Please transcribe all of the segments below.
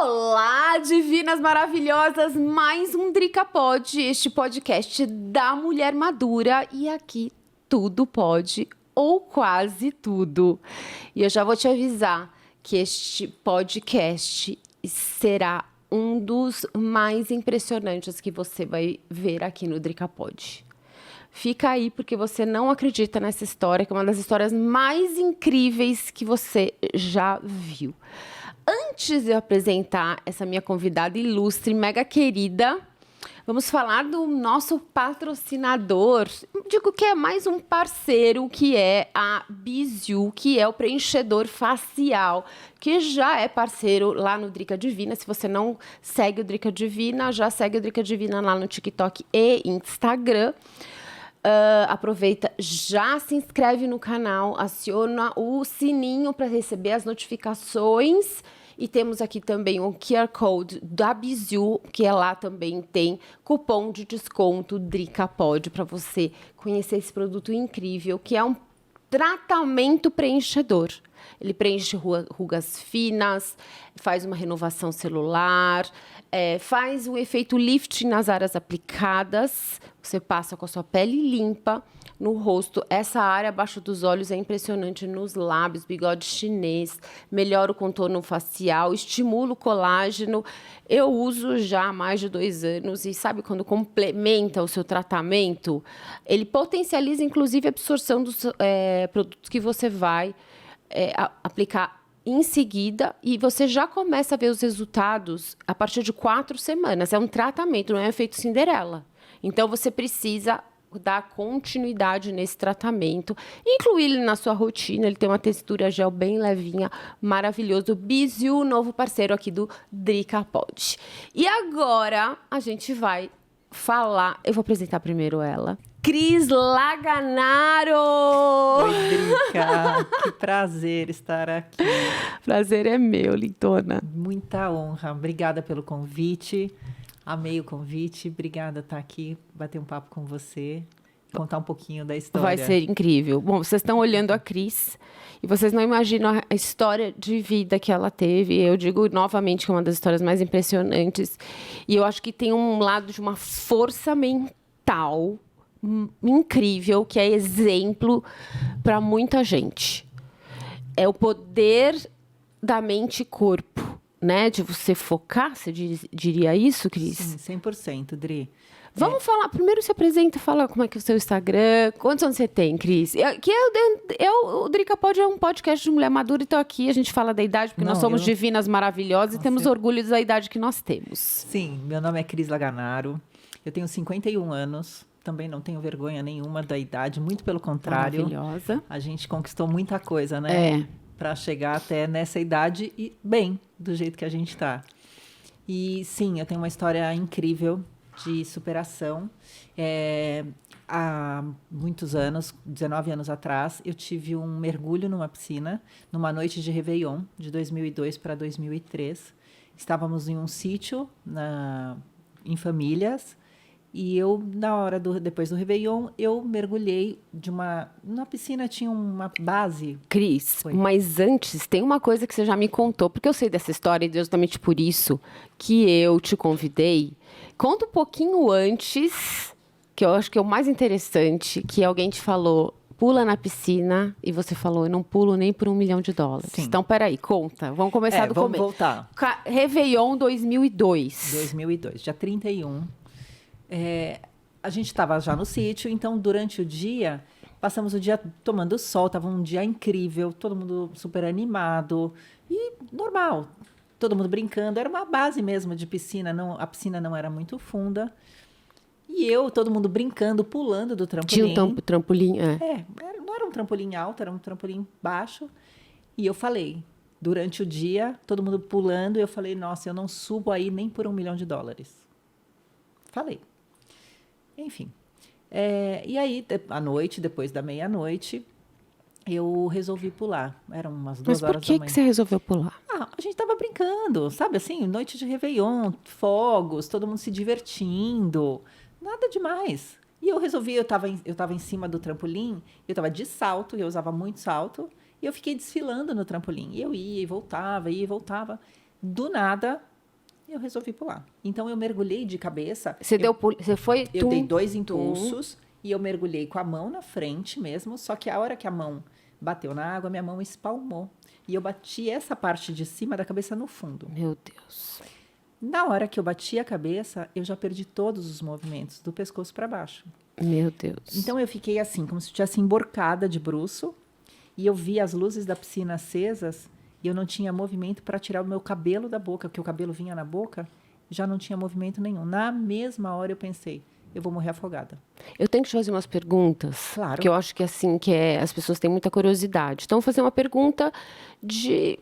Olá, divinas maravilhosas! Mais um Drica Pod, este podcast da mulher madura. E aqui tudo pode, ou quase tudo. E eu já vou te avisar que este podcast será um dos mais impressionantes que você vai ver aqui no Drica Pod. Fica aí porque você não acredita nessa história, que é uma das histórias mais incríveis que você já viu. Antes de eu apresentar essa minha convidada ilustre, mega querida, vamos falar do nosso patrocinador. Digo que é mais um parceiro, que é a Bizu, que é o preenchedor facial, que já é parceiro lá no Drica Divina. Se você não segue o Drica Divina, já segue o Drica Divina lá no TikTok e Instagram. Aproveita, já se inscreve no canal, aciona o sininho para receber as notificações. E temos aqui também o QR Code da Bizu, que é lá também tem cupom de desconto DricaPod para você conhecer esse produto incrível, que é um tratamento preenchedor. Ele preenche rugas finas, faz uma renovação celular, faz o efeito lifting nas áreas aplicadas. Você passa com a sua pele limpa no rosto. Essa área abaixo dos olhos é impressionante, nos lábios, bigode chinês, melhora o contorno facial, estimula o colágeno. Eu uso já há mais de 2 anos e sabe quando complementa o seu tratamento? Ele potencializa, inclusive, a absorção dos produtos que você vai aplicar em seguida, e você já começa a ver os resultados a partir de 4 semanas. É um tratamento, não é um efeito Cinderela. Então, você precisa dar continuidade nesse tratamento, incluir ele na sua rotina. Ele tem uma textura gel bem levinha, maravilhoso. Bizu, novo parceiro aqui do Drica Pod. E agora, a gente vai falar... Eu vou apresentar primeiro ela. Cris Laganaro! Oi, Drica! Que prazer estar aqui. Prazer é meu, lindona. Muita honra. Obrigada pelo convite. Amei o convite. Obrigada por estar aqui, bater um papo com você, contar um pouquinho da história. Vai ser incrível. Bom, vocês estão olhando a Cris e vocês não imaginam a história de vida que ela teve. Eu digo novamente que é uma das histórias mais impressionantes. E eu acho que tem um lado de uma força mental incrível, que é exemplo para muita gente. É o poder da mente e corpo, né? De você focar, você diria isso, Cris? Sim, 100%, Dri. Vamos falar, primeiro se apresenta, fala como é que é o seu Instagram, quantos anos você tem, Cris? O Drica Pod é um podcast de mulher madura, então aqui a gente fala da idade, porque nós somos divinas maravilhosas e temos orgulho da idade que nós temos. Sim, meu nome é Cris Laganaro, eu tenho 51 anos, também não tenho vergonha nenhuma da idade, muito pelo contrário. Maravilhosa. A gente conquistou muita coisa, né? Para chegar até nessa idade e bem, do jeito que a gente está. E sim, eu tenho uma história incrível de superação. Há muitos anos, 19 anos atrás, eu tive um mergulho numa piscina, numa noite de Réveillon, de 2002 para 2003. Estávamos em um sítio em famílias. E eu, depois do Réveillon, eu mergulhei na piscina tinha uma base. Cris, mas antes, tem uma coisa que você já me contou, porque eu sei dessa história e justamente por isso que eu te convidei. Conta um pouquinho antes, que eu acho que é o mais interessante, que alguém te falou, pula na piscina, e você falou, eu não pulo nem por $1 milhão. Sim. Então, peraí, conta. Vamos começar do começo. Vamos voltar. Réveillon 2002. 2002, dia 31. A gente estava já no sítio, então durante o dia, passamos o dia tomando sol, estava um dia incrível, todo mundo super animado e normal, todo mundo brincando, era uma base mesmo de piscina, a piscina não era muito funda, e todo mundo brincando, pulando do trampolim. Tinha um trampolim, não era um trampolim alto, era um trampolim baixo, e eu falei, durante o dia, todo mundo pulando, eu falei, nossa, eu não subo aí nem por $1 milhão. Falei. Enfim, e aí, à noite, depois da meia-noite, eu resolvi pular. Eram umas 2 horas da manhã. Mas por que você resolveu pular? A gente tava brincando, sabe assim, noite de Réveillon, fogos, todo mundo se divertindo, nada demais. E eu resolvi, eu tava em cima do trampolim, eu tava de salto, eu usava muito salto, e eu fiquei desfilando no trampolim. E eu ia e voltava, Do nada, eu resolvi pular. Então, eu mergulhei de cabeça. Você foi... Eu dei 2 impulsos e eu mergulhei com a mão na frente mesmo. Só que a hora que a mão bateu na água, minha mão espalmou. E eu bati essa parte de cima da cabeça no fundo. Meu Deus. Na hora que eu bati a cabeça, eu já perdi todos os movimentos, do pescoço para baixo. Meu Deus. Então, eu fiquei assim, como se eu estivesse emborcada de bruço. E eu vi as luzes da piscina acesas e eu não tinha movimento para tirar o meu cabelo da boca, porque o cabelo vinha na boca, já não tinha movimento nenhum. Na mesma hora eu pensei, eu vou morrer afogada. Eu tenho que te fazer umas perguntas. Claro. Que eu acho que assim, as pessoas têm muita curiosidade. Então, vou fazer uma pergunta que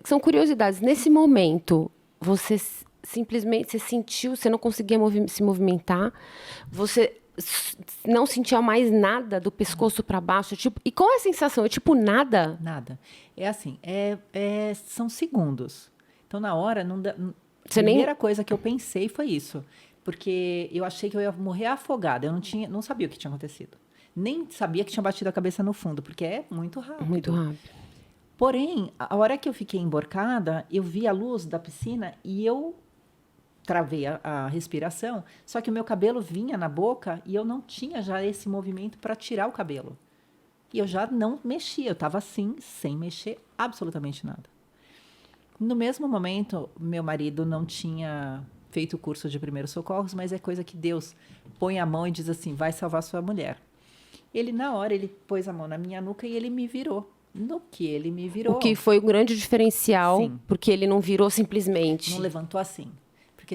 são curiosidades. Nesse momento, você simplesmente, você sentiu, você não conseguia se movimentar, você não sentia mais nada do pescoço para baixo, tipo, e qual é a sensação? É tipo nada? Nada. É assim, são segundos. Então, na hora, não dá, Você primeira coisa que eu pensei foi isso. Porque eu achei que eu ia morrer afogada. Eu não sabia o que tinha acontecido. Nem sabia que tinha batido a cabeça no fundo, porque é muito rápido. Muito rápido. Porém, a hora que eu fiquei emborcada, eu vi a luz da piscina e eu travei a respiração, só que o meu cabelo vinha na boca e eu não tinha já esse movimento para tirar o cabelo. E eu já não mexia, eu estava assim, sem mexer absolutamente nada. No mesmo momento, meu marido não tinha feito o curso de primeiros socorros, mas é coisa que Deus põe a mão e diz assim, vai salvar sua mulher. Ele, na hora, ele pôs a mão na minha nuca e ele me virou. No que ele me virou... O que foi um grande diferencial, Sim. porque ele não virou simplesmente. Não levantou assim.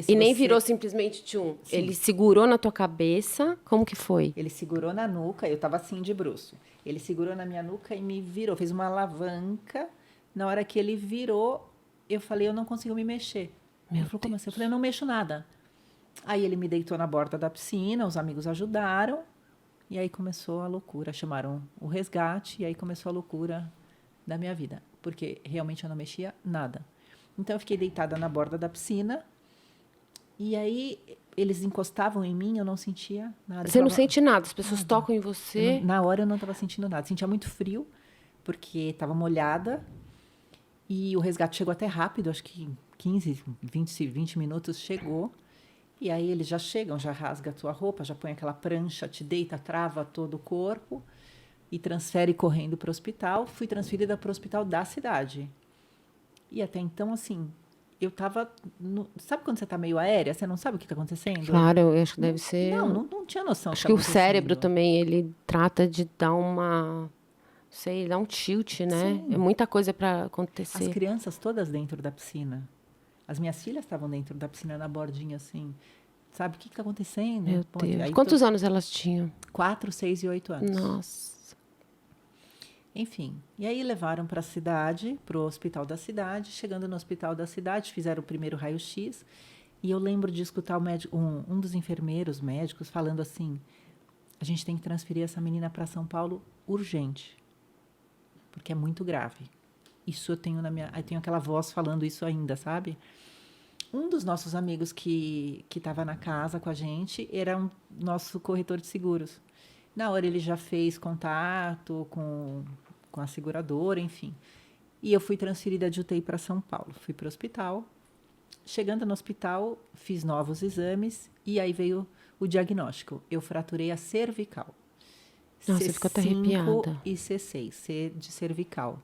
E nem virou simplesmente tchum. Sim. Ele segurou na tua cabeça. Como que foi? Ele segurou na nuca, eu estava assim de bruço. Ele segurou na minha nuca e me virou, fez uma alavanca. Na hora que ele virou, eu falei, eu não consigo me mexer. Ele falou, como assim? Eu falei, eu não mexo nada. Aí ele me deitou na borda da piscina, os amigos ajudaram. E aí começou a loucura. Chamaram o resgate e aí começou a loucura da minha vida. Porque realmente eu não mexia nada. Então eu fiquei deitada na borda da piscina. E aí, eles encostavam em mim, eu não sentia nada. Você não sente nada, as pessoas tocam em você. Na hora eu não estava sentindo nada. Sentia muito frio, porque estava molhada. E o resgate chegou até rápido, acho que 15, 20 minutos chegou. E aí eles já chegam, já rasga a tua roupa, já põe aquela prancha, te deita, trava todo o corpo e transfere correndo para o hospital. Fui transferida para o hospital da cidade. E até então, assim... Eu estava... Sabe quando você está meio aérea? Você não sabe o que está acontecendo? Claro, eu acho que deve ser... Não tinha noção. Acho que o cérebro também, ele trata de dar uma... Sei, dar um tilt, né? Sim. É muita coisa para acontecer. As crianças todas dentro da piscina. As minhas filhas estavam dentro da piscina, na bordinha, assim. Sabe, o que está acontecendo? Meu Deus. Quantos anos elas tinham? 4, 6 e 8 anos. Nossa. Enfim, e aí levaram para a cidade, para o hospital da cidade. Chegando no hospital da cidade, fizeram o primeiro raio-x. E eu lembro de escutar um dos enfermeiros médicos falando assim, a gente tem que transferir essa menina para São Paulo urgente, porque é muito grave. Isso eu tenho eu tenho aquela voz falando isso ainda, sabe? Um dos nossos amigos que estava na casa com a gente era um nosso corretor de seguros. Na hora ele já fez contato com a seguradora, enfim. E eu fui transferida de UTI para São Paulo. Fui para o hospital. Chegando no hospital, fiz novos exames e aí veio o diagnóstico. Eu fraturei a cervical. Nossa, você ficou até arrepiada. E C6, C de cervical.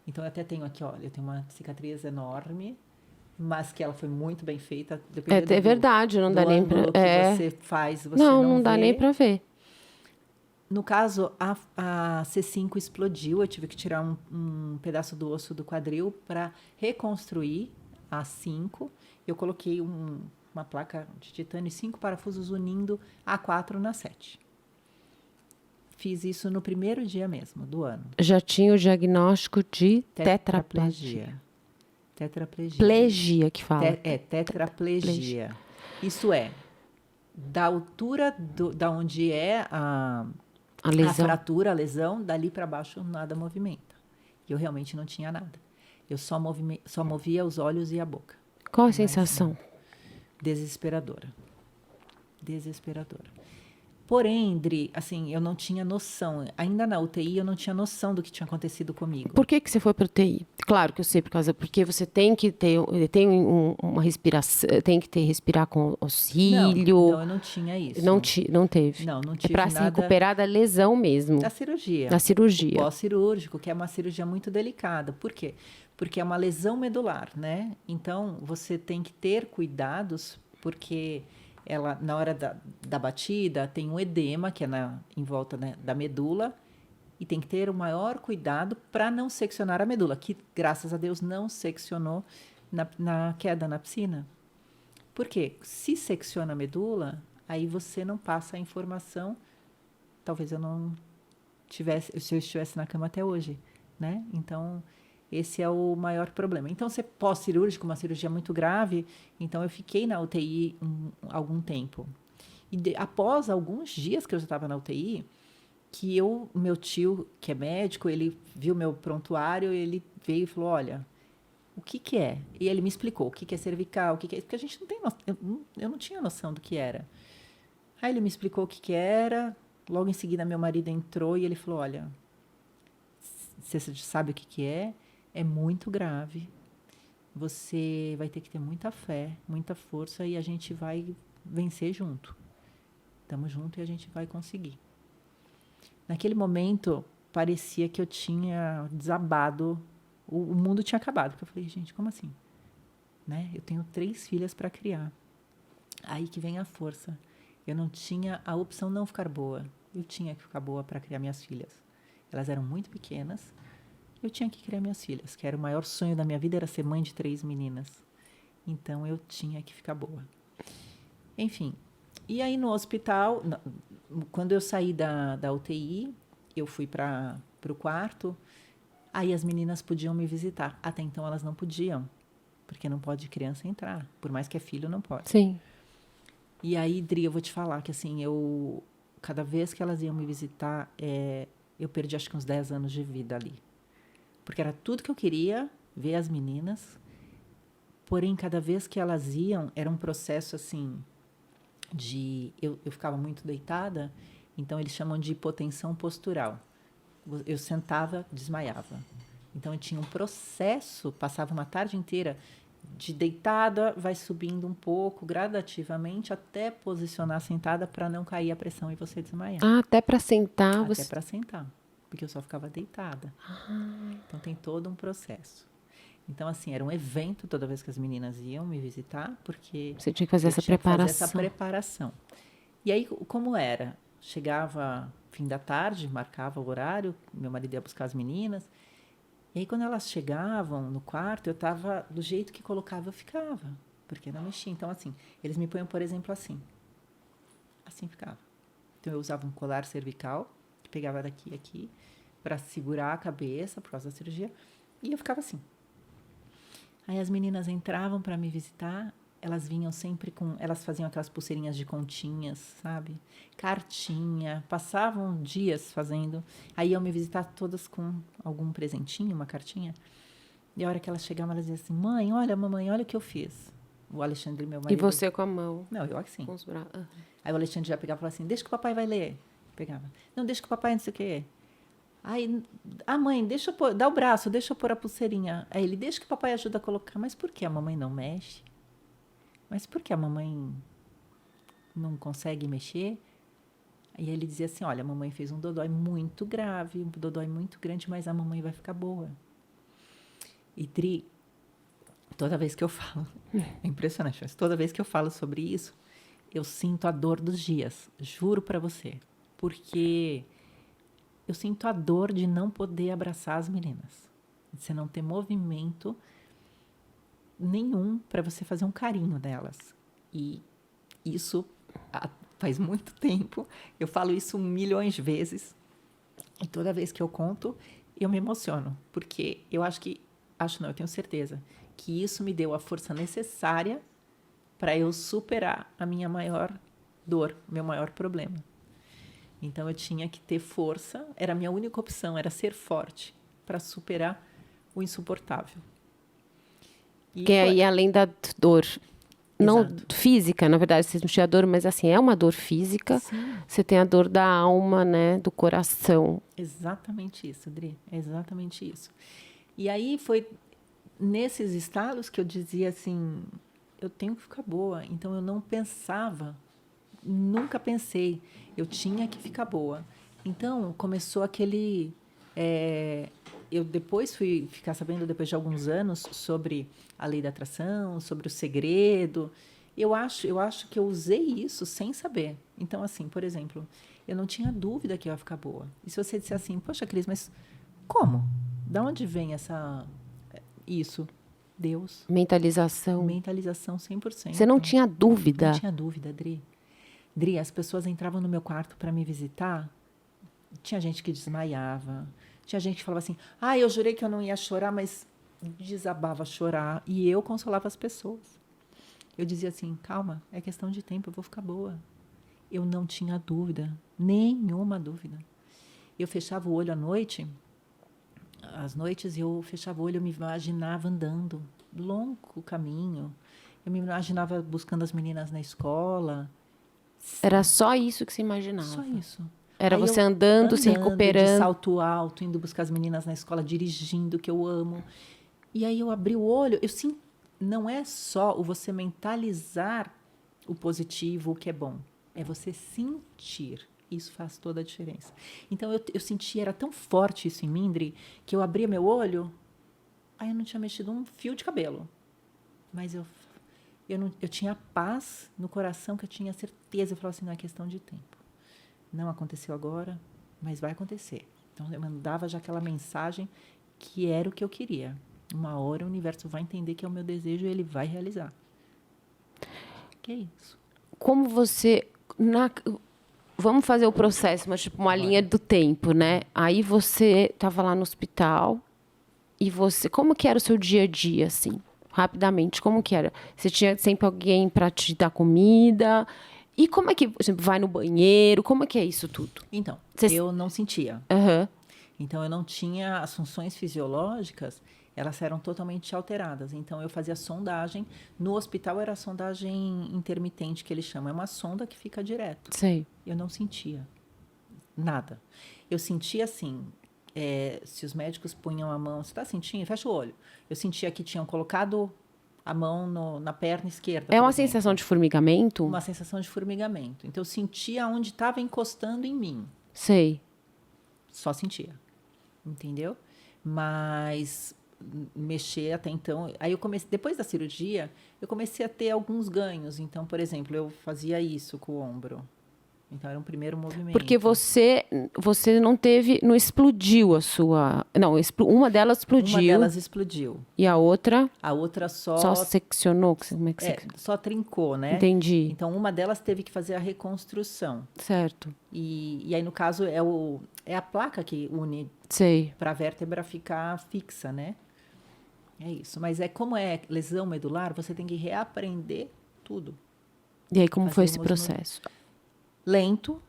Então, eu até tenho aqui, olha, eu tenho uma cicatriz enorme, mas que ela foi muito bem feita. É verdade, não dá nem para... você faz, você não dá vê. nem para ver. No caso, a C5 explodiu, eu tive que tirar um pedaço do osso do quadril para reconstruir a 5. Eu coloquei uma placa de titânio e 5 parafusos unindo a 4 na 7. Fiz isso no primeiro dia mesmo do ano. Já tinha o diagnóstico de tetraplegia. Tetraplegia. Plegia que fala. Tetraplegia. Isso é, da altura da onde é a fratura, a lesão, dali para baixo nada movimenta. E eu realmente não tinha nada. Eu só movia os olhos e a boca. Qual a sensação? Desesperadora. Desesperadora. Porém, Dri, assim, eu não tinha noção. Ainda na UTI, eu não tinha noção do que tinha acontecido comigo. Por que você foi para UTI? Claro que eu sei, porque você tem que ter uma respiração, tem que ter respirar com Não, auxílio. então eu não tinha isso. Não teve. Não É tive para se nada recuperar da lesão mesmo, da cirurgia. da cirurgia. O pós-cirúrgico, que é uma cirurgia muito delicada. Por quê? Porque é uma lesão medular, né? Então, você tem que ter cuidados, porque ela, na hora da batida, tem um edema, que é em volta, né, da medula, e tem que ter o maior cuidado para não seccionar a medula, que, graças a Deus, não seccionou na queda na piscina. Por quê? Se secciona a medula, aí você não passa a informação. Talvez eu não tivesse, se eu estivesse na cama até hoje, né? Então, esse é o maior problema. Então, se é pós-cirúrgico, uma cirurgia muito grave, então eu fiquei na UTI algum tempo. E após alguns dias que eu já estava na UTI, que meu tio, que é médico, ele viu meu prontuário, ele veio e falou, olha, o que que é? E ele me explicou o que que é cervical, o que que é... Porque a gente não tem noção, eu não tinha noção do que era. Aí ele me explicou o que que era, logo em seguida meu marido entrou e ele falou, olha, você sabe o que que é muito grave, você vai ter que ter muita fé, muita força e a gente vai vencer junto. Estamos juntos e a gente vai conseguir. Naquele momento, parecia que eu tinha desabado, o mundo tinha acabado. Porque eu falei, gente, como assim? Né? Eu tenho 3 filhas para criar. Aí que vem a força. Eu não tinha a opção não ficar boa. Eu tinha que ficar boa para criar minhas filhas. Elas eram muito pequenas. Eu tinha que criar minhas filhas, que era o maior sonho da minha vida, era ser mãe de 3 meninas. Então, eu tinha que ficar boa. Enfim, e aí no hospital, quando eu saí da UTI, eu fui para o quarto, aí as meninas podiam me visitar. Até então, elas não podiam, porque não pode criança entrar, por mais que é filho, não pode. Sim. E aí, Dri, eu vou te falar que assim, cada vez que elas iam me visitar, eu perdi acho que uns 10 anos de vida ali. Porque era tudo que eu queria, ver as meninas. Porém, cada vez que elas iam, era um processo assim, eu ficava muito deitada, então eles chamam de hipotensão postural. Eu sentava, desmaiava. Então, eu tinha um processo, passava uma tarde inteira de deitada, vai subindo um pouco, gradativamente, até posicionar sentada para não cair a pressão e você desmaiar. Ah, até para sentar. Até para sentar, porque eu só ficava deitada. Então, tem todo um processo. Então, assim, era um evento toda vez que as meninas iam me visitar, porque Você tinha que fazer essa preparação. Fazer essa preparação. E aí, como era? Chegava fim da tarde, marcava o horário, meu marido ia buscar as meninas. E aí, quando elas chegavam no quarto, eu estava do jeito que colocava, eu ficava, porque não mexia. Então, assim, eles me põem, por exemplo, assim. Assim ficava. Então, eu usava um colar cervical, que pegava daqui e aqui, para segurar a cabeça, por causa da cirurgia, e eu ficava assim. Aí as meninas entravam para me visitar, elas vinham sempre elas faziam aquelas pulseirinhas de continhas, sabe? Cartinha, passavam dias fazendo. Aí iam me visitar todas com algum presentinho, uma cartinha. E a hora que elas chegavam, elas diziam assim, mãe, olha, mamãe, olha o que eu fiz. O Alexandre, meu marido. E você com a mão? Não, eu assim. Com os braços. Aí o Alexandre já pegava e falava assim, deixa que o papai vai ler. Pegava. Não, deixa que o papai não sei o quê. Aí, mãe, deixa eu pôr, dá o braço, deixa eu pôr a pulseirinha. Aí ele, deixa que o papai ajuda a colocar. Mas por que a mamãe não mexe? Mas por que a mamãe não consegue mexer? E ele dizia assim, olha, a mamãe fez um dodói muito grave, um dodói muito grande, mas a mamãe vai ficar boa. E Dri, toda vez que eu falo, é impressionante, mas toda vez que eu falo sobre isso, eu sinto a dor dos dias, juro pra você. Porque eu sinto a dor de não poder abraçar as meninas. De você não ter movimento nenhum para você fazer um carinho delas. E isso faz muito tempo. Eu falo isso milhões de vezes. E toda vez que eu conto, eu me emociono. Porque eu eu tenho certeza que isso me deu a força necessária para eu superar a minha maior dor, meu maior problema. Então, eu tinha que ter força, era a minha única opção, era ser forte para superar o insuportável. Que aí, além da dor não Exato. física, na verdade, você sentia dor, mas assim, é uma dor física. Sim. Você tem a dor da alma, né? Do coração. Exatamente isso, Adri. É exatamente isso. E aí foi nesses estalos que eu dizia assim, eu tenho que ficar boa. Então eu não pensava, nunca pensei, eu tinha que ficar boa. Então começou aquele, eu depois fui ficar sabendo depois de alguns anos sobre a lei da atração, sobre o segredo. Eu acho que eu usei isso sem saber. Então assim, por exemplo, eu não tinha dúvida que eu ia ficar boa. E se você disser assim, poxa, Cris, mas como? Da onde vem isso? Deus. Mentalização. Mentalização 100%. Você não tinha Não dúvida. tinha dúvida, Dri. Dri, as pessoas entravam no meu quarto para me visitar. Tinha gente que desmaiava. Tinha gente que falava assim, eu jurei que eu não ia chorar, mas desabava a chorar. E eu consolava as pessoas. Eu dizia assim, calma, é questão de tempo, eu vou ficar boa. Eu não tinha dúvida, nenhuma dúvida. Eu fechava o olho à noite, às noites eu fechava o olho, eu me imaginava andando, longo caminho. Eu me imaginava buscando as meninas na escola. Era só isso que você imaginava. Só isso. Era Aí você eu andando, se de recuperando. salto alto, indo buscar as meninas na escola, dirigindo, que eu amo. E aí eu abri o olho, não é só o você mentalizar o positivo, o que é bom. É você sentir. Isso faz toda a diferença. Então eu senti, era tão forte isso em mim, Dri, que eu abria meu olho, aí eu não tinha mexido um fio de cabelo. Mas eu tinha paz no coração, que eu tinha certeza. Eu falava assim, não é questão de tempo. Não aconteceu agora, mas vai acontecer. Então eu mandava já aquela mensagem que era o que eu queria. Uma hora o universo vai entender que é o meu desejo e ele vai realizar. Que é isso. Como você... Vamos fazer o processo, mas tipo uma linha do tempo, né? Aí você estava lá no hospital e você... Como que era o seu dia a dia, assim? Rapidamente, como que era? Você tinha sempre alguém para te dar comida? E como é que, por exemplo, vai no banheiro? Como é que é isso tudo? Então, Você- eu não sentia. Aham. Então, eu não tinha as funções fisiológicas, elas eram totalmente alteradas. Então, eu fazia sondagem. No hospital, era a sondagem intermitente, que eles chamam. É uma sonda que fica direto. Sei. Eu não sentia nada. Eu sentia assim, se os médicos punham a mão, você está sentindo? Fecha o olho. Eu sentia que tinham colocado a mão na perna esquerda. É por uma exemplo. sensação de formigamento? Uma sensação de formigamento. Então, eu sentia onde estava encostando em mim. Sei. Só sentia. Entendeu? Mas mexer até então. Aí eu comecei, depois da cirurgia, eu comecei a ter alguns ganhos. Então, por exemplo, eu fazia isso com o ombro. Então era um primeiro movimento. Porque você não teve, não explodiu a sua... Não, uma delas explodiu. Uma delas explodiu. E a outra A outra só seccionou? Como é que você... só trincou, né? Entendi. Então uma delas teve que fazer a reconstrução. Certo. E aí, no caso, é a placa que une Sei. para a vértebra ficar fixa, né? É isso. Mas como é lesão medular, você tem que reaprender tudo. E aí, como foi esse Fazíamos processo? Lento,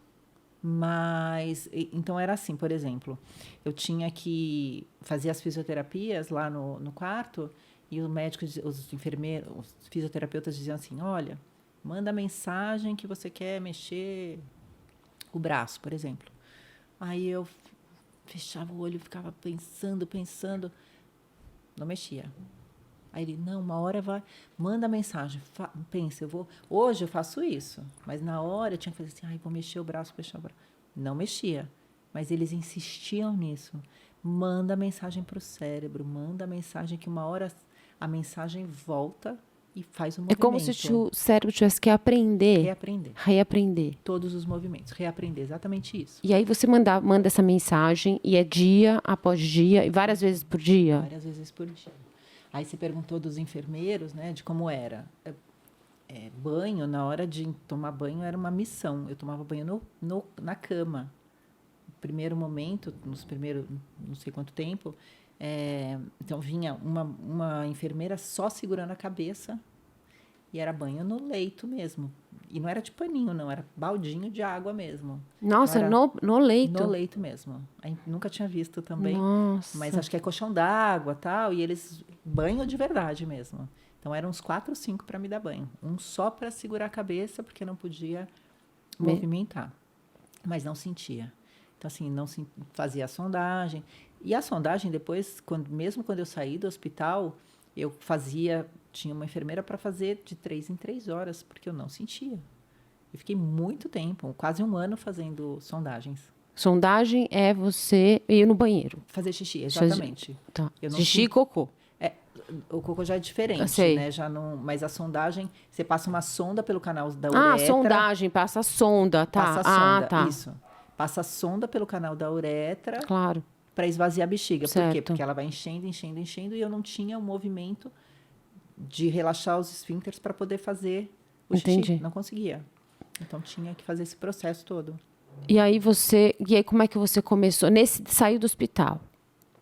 mas... Então, era assim, por exemplo, eu tinha que fazer as fisioterapias lá no quarto e o médico, os enfermeiros, os fisioterapeutas diziam assim, olha, manda mensagem que você quer mexer o braço, por exemplo. Aí eu fechava o olho e ficava pensando, não mexia. Aí ele, não, uma hora vai, manda mensagem, pensa, hoje eu faço isso, mas na hora eu tinha que fazer assim, vou mexer o braço, fechar o braço. Não mexia, mas eles insistiam nisso. Manda mensagem para o cérebro, manda mensagem que uma hora a mensagem volta e faz o movimento. É como se o cérebro tivesse que aprender. Reaprender. Todos os movimentos, reaprender, exatamente isso. E aí você manda essa mensagem e é dia após dia, e várias vezes por dia? Várias vezes por dia. Aí você perguntou dos enfermeiros, né, de como era. Banho, na hora de tomar banho, era uma missão. Eu tomava banho na cama. No primeiro momento, nos primeiros, não sei quanto tempo, então vinha uma enfermeira só segurando a cabeça e era banho no leito mesmo. E não era de paninho, não, era baldinho de água mesmo. Nossa, no leito? No leito mesmo. Aí, nunca tinha visto também. Nossa. Mas acho que é colchão d'água e tal, e eles banho de verdade mesmo. Então, eram uns 4 ou 5 para me dar banho. Um só para segurar a cabeça, porque não podia Me- movimentar. Mas não sentia. Então, assim, não fazia a sondagem. E a sondagem, depois, mesmo quando eu saí do hospital, eu tinha uma enfermeira para fazer de 3 em 3 horas, porque eu não sentia. Eu fiquei muito tempo, quase 1 ano fazendo sondagens. Sondagem é você ir no banheiro. Fazer xixi, exatamente. Tá. Eu não Xixi e sinto- cocô. O cocô já é Eu diferente, sei. né? Já não, mas a sondagem, você passa uma sonda pelo canal da Ah, uretra. sondagem, passa a sonda, tá. Passa a sonda, tá. isso. Passa a sonda pelo canal da uretra Claro. para esvaziar a bexiga. Por quê? Certo. Porque ela vai enchendo, enchendo, enchendo e eu não tinha o movimento de relaxar os esfíncteres para poder fazer o Entendi. xixi. Não conseguia. Então tinha que fazer esse processo todo. E aí como é que você começou? Saiu do hospital.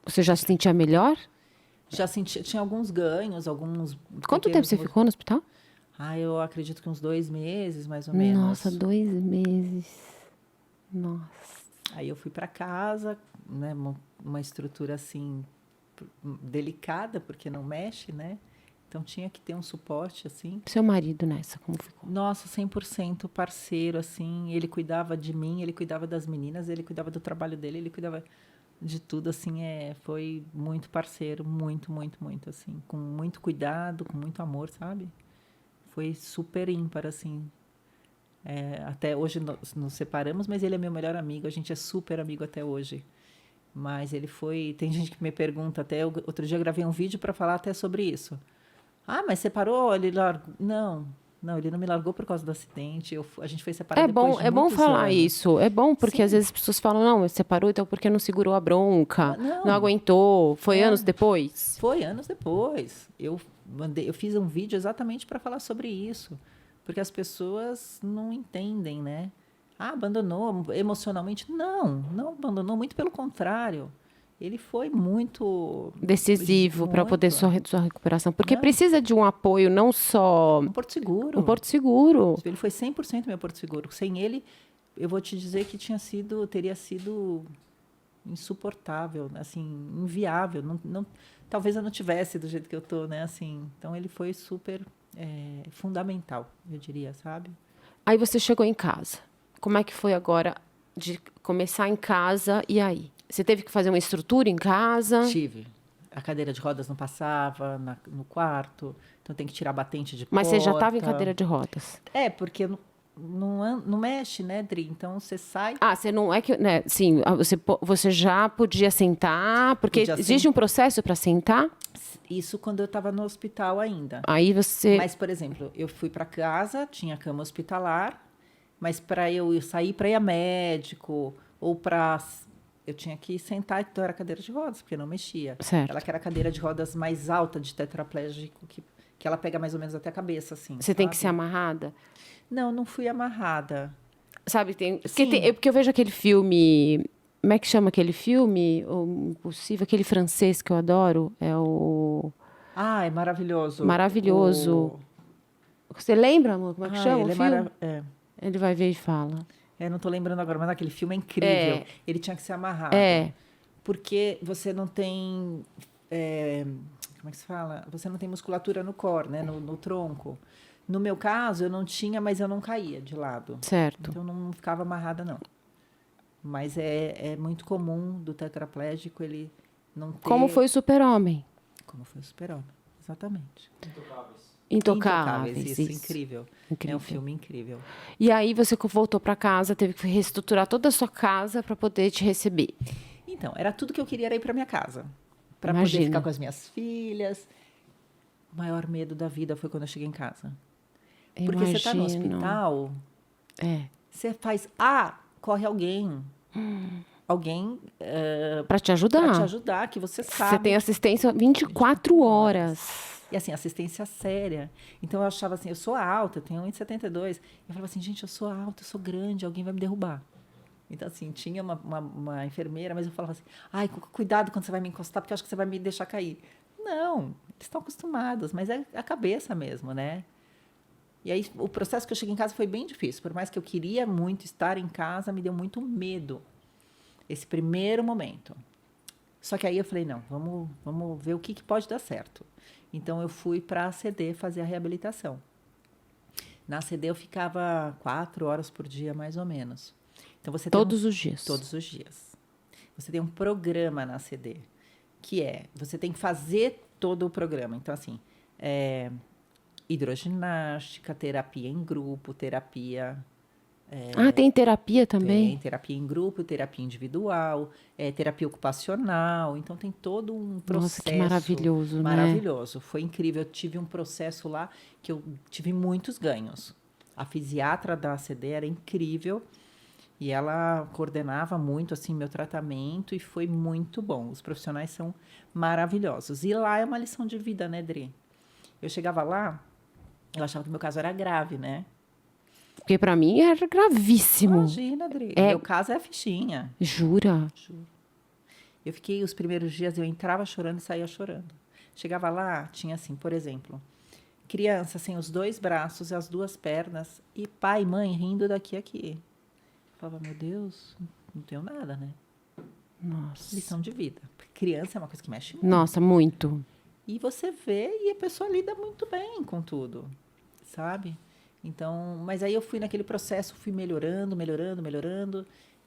Você já se sentia melhor? Já tinha alguns ganhos, alguns. Quanto tempo você ficou no hospital? Eu acredito que uns 2 meses, mais ou menos. Nossa, 2 meses. Nossa. Aí eu fui para casa, né? Uma estrutura assim delicada, porque não mexe, né? Então tinha que ter um suporte assim. Seu marido nessa, como ficou? Nossa, 100% parceiro, assim. Ele cuidava de mim, ele cuidava das meninas, ele cuidava do trabalho dele, ele cuidava de tudo, assim. Foi muito parceiro, muito, muito, muito, assim. Com muito cuidado, com muito amor, sabe? Foi super ímpar, assim. Até hoje nos separamos, mas ele é meu melhor amigo. A gente é super amigo até hoje. Mas ele foi... Tem gente que me pergunta até... Outro dia eu gravei um vídeo para falar até sobre isso. Ah, mas separou? Ele largou... Não, ele não me largou por causa do acidente. A gente foi separado depois de É bom muitos falar anos. isso. É bom, porque Sim. às vezes as pessoas falam, não, separou, então porque não segurou a bronca, Não. não aguentou. Foi É. anos depois? Foi anos depois. Eu fiz um vídeo exatamente para falar sobre isso. Porque as pessoas não entendem, né? Abandonou emocionalmente. Não abandonou. Muito pelo contrário. Ele foi muito... Decisivo para poder sua recuperação. Porque Não. precisa de um apoio, não só Um porto seguro. um porto seguro. Ele foi 100% meu porto seguro. Sem ele, eu vou te dizer que teria sido insuportável, assim, inviável. Talvez eu não tivesse do jeito que eu tô, né? Assim, então ele foi super fundamental, eu diria, sabe? Aí você chegou em casa. Como é que foi agora de começar em casa e aí? Você teve que fazer uma estrutura em casa? Tive. A cadeira de rodas não passava no quarto, então tem que tirar batente de Mas porta. você já estava em cadeira de rodas? Porque não mexe, né, Dri? Então você sai... Ah, você não é que, né? Sim, você já podia sentar, porque Podia existe um processo para sentar. Isso quando eu estava no hospital ainda. Aí você. Mas, por exemplo, eu fui para casa, tinha cama hospitalar, mas para eu sair para ir a médico ou eu tinha que sentar, então era cadeira de rodas, porque não mexia. Certo. Ela que era a cadeira de rodas mais alta de tetraplégico, que ela pega mais ou menos até a cabeça, assim. Você tem que sabe? ser amarrada? Não fui amarrada. Sabe, Sim. porque eu vejo aquele filme. Como é que chama aquele filme? O Impossível, aquele francês que eu adoro. É o. É maravilhoso. Maravilhoso. Você lembra, amor? Como é que chama o ele filme? é Ele vai ver e fala. não tô lembrando agora, mas aquele filme é incrível. Ele tinha que ser amarrado. Porque você não tem... como é que se fala? Você não tem musculatura no core, né? No tronco. No meu caso, eu não tinha, mas eu não caía de lado. Certo. Então, não ficava amarrada, não. Mas é muito comum do tetraplégico ele não ter... Como foi o Super-Homem? Como foi o Super-Homem, exatamente. Intocáveis. Isso, incrível. Incrível. É um filme incrível. E aí você voltou para casa, teve que reestruturar toda a sua casa para poder te receber. Então, era tudo que eu queria, era ir para minha casa. Para poder Imagino. ficar com as minhas filhas. O maior medo da vida foi quando eu cheguei em casa. Porque você está no hospital, você faz... corre alguém. Alguém para te ajudar. para te ajudar, que você sabe. Você tem assistência 24 horas. E assim, assistência séria. Então eu achava assim, eu sou alta, eu tenho 1,72. Eu falava assim, gente, eu sou alta, eu sou grande, alguém vai me derrubar. Então, assim, tinha uma enfermeira, mas eu falava assim, cuidado quando você vai me encostar, porque eu acho que você vai me deixar cair. Não, eles estão acostumados, mas é a cabeça mesmo, né? E aí, o processo que eu cheguei em casa foi bem difícil. Por mais que eu queria muito estar em casa, me deu muito medo. Esse primeiro momento. Só que aí eu falei, não, vamos ver o que pode dar certo. Então, eu fui para a ACD fazer a reabilitação. Na ACD, eu ficava 4 horas por dia, mais ou menos. Então, você tem Todos os dias. Todos os dias. Você tem um programa na ACD, que você tem que fazer todo o programa. Então, assim, hidroginástica, terapia em grupo, terapia... Tem terapia Tem também? terapia em grupo, terapia individual, terapia ocupacional. Então, tem todo um processo. Nossa, que maravilhoso, né? Maravilhoso. Foi incrível. Eu tive um processo lá que eu tive muitos ganhos. A fisiatra da ACD era incrível e ela coordenava muito assim meu tratamento e foi muito bom. Os profissionais são maravilhosos. E lá é uma lição de vida, né, Dri? Eu chegava lá, eu achava que meu caso era grave, né? Porque pra mim era gravíssimo. Imagina, Adri. Meu caso é a fichinha. Jura? Juro. Eu fiquei os primeiros dias, eu entrava chorando e saía chorando. Chegava lá, tinha assim, por exemplo, criança sem os 2 braços e as 2 pernas e pai e mãe rindo daqui a aqui. Eu falava, meu Deus, não tenho nada, né? Nossa. Lição de vida. Porque criança é uma coisa que mexe muito. Nossa, muito. E você vê e a pessoa lida muito bem com tudo, sabe? Então, mas aí eu fui naquele processo, fui melhorando.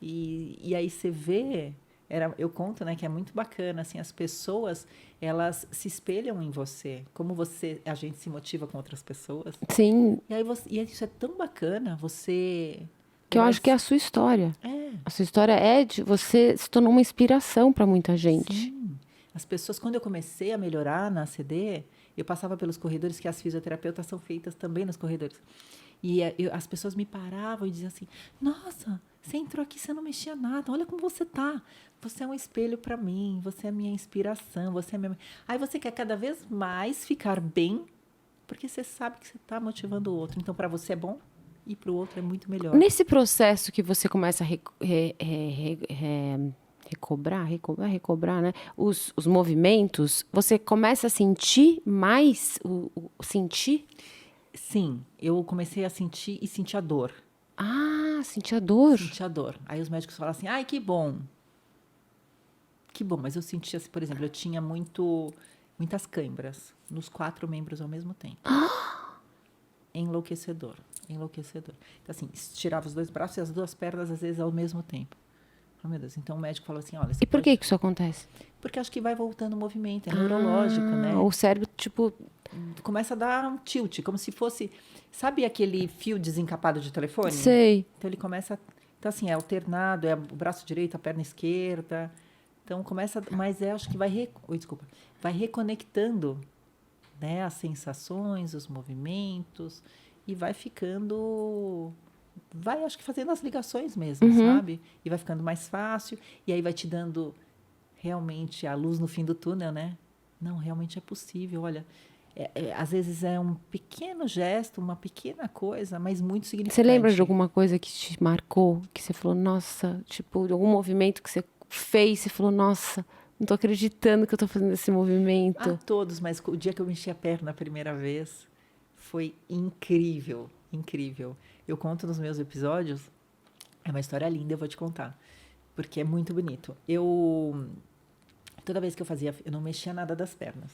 E aí você vê, eu conto, né, que é muito bacana, assim, as pessoas, elas se espelham em você. Como a gente se motiva com outras pessoas. Sim, E aí e isso é tão bacana, você... que eu acho que é a sua história. É, A sua história é de você se tornou uma inspiração pra muita gente. sim. As pessoas, quando eu comecei a melhorar na ACD, eu passava pelos corredores, que as fisioterapeutas são feitas também nos corredores. E as pessoas me paravam e diziam assim, nossa, você entrou aqui, você não mexia nada, olha como você tá. Você é um espelho para mim, você é a minha inspiração, você é minha... Aí você quer cada vez mais ficar bem, porque você sabe que você está motivando o outro. Então, para você é bom e para o outro é muito melhor. Nesse processo que você começa a recobrar, né? Os movimentos, você começa a sentir mais sentir? Sim, eu comecei a sentir e sentir a dor. Sentir a dor. Sentir a dor. Aí os médicos falam assim, ai, que bom. Que bom, mas eu sentia, assim, por exemplo, eu tinha muitas câimbras nos 4 membros ao mesmo tempo. Enlouquecedor. Então, assim, estirava os 2 braços e as 2 pernas, às vezes, ao mesmo tempo. Oh, meu Deus. Então, o médico falou assim, olha... E por que isso acontece? Porque acho que vai voltando o movimento, é neurológico, né? O cérebro, tipo... Começa a dar um tilt, como se fosse... Sabe aquele fio desencapado de telefone? Sei. Então, ele começa... Então, assim, é alternado, é o braço direito, a perna esquerda. Então, começa... Mas acho que vai reconectando, né, as sensações, os movimentos, e vai ficando... acho que fazendo as ligações mesmo, sabe? E vai ficando mais fácil, e aí vai te dando realmente a luz no fim do túnel, né? Não, realmente é possível, olha... às vezes é um pequeno gesto, uma pequena coisa, mas muito significante. Você lembra de alguma coisa que te marcou? Que você falou, nossa, tipo, de algum movimento que você fez e falou, nossa, não tô acreditando que eu tô fazendo esse movimento. Todos, mas o dia que eu mexi a perna a primeira vez foi incrível, incrível. Eu conto nos meus episódios, é uma história linda, eu vou te contar, porque é muito bonito. Toda vez que eu não mexia nada das pernas.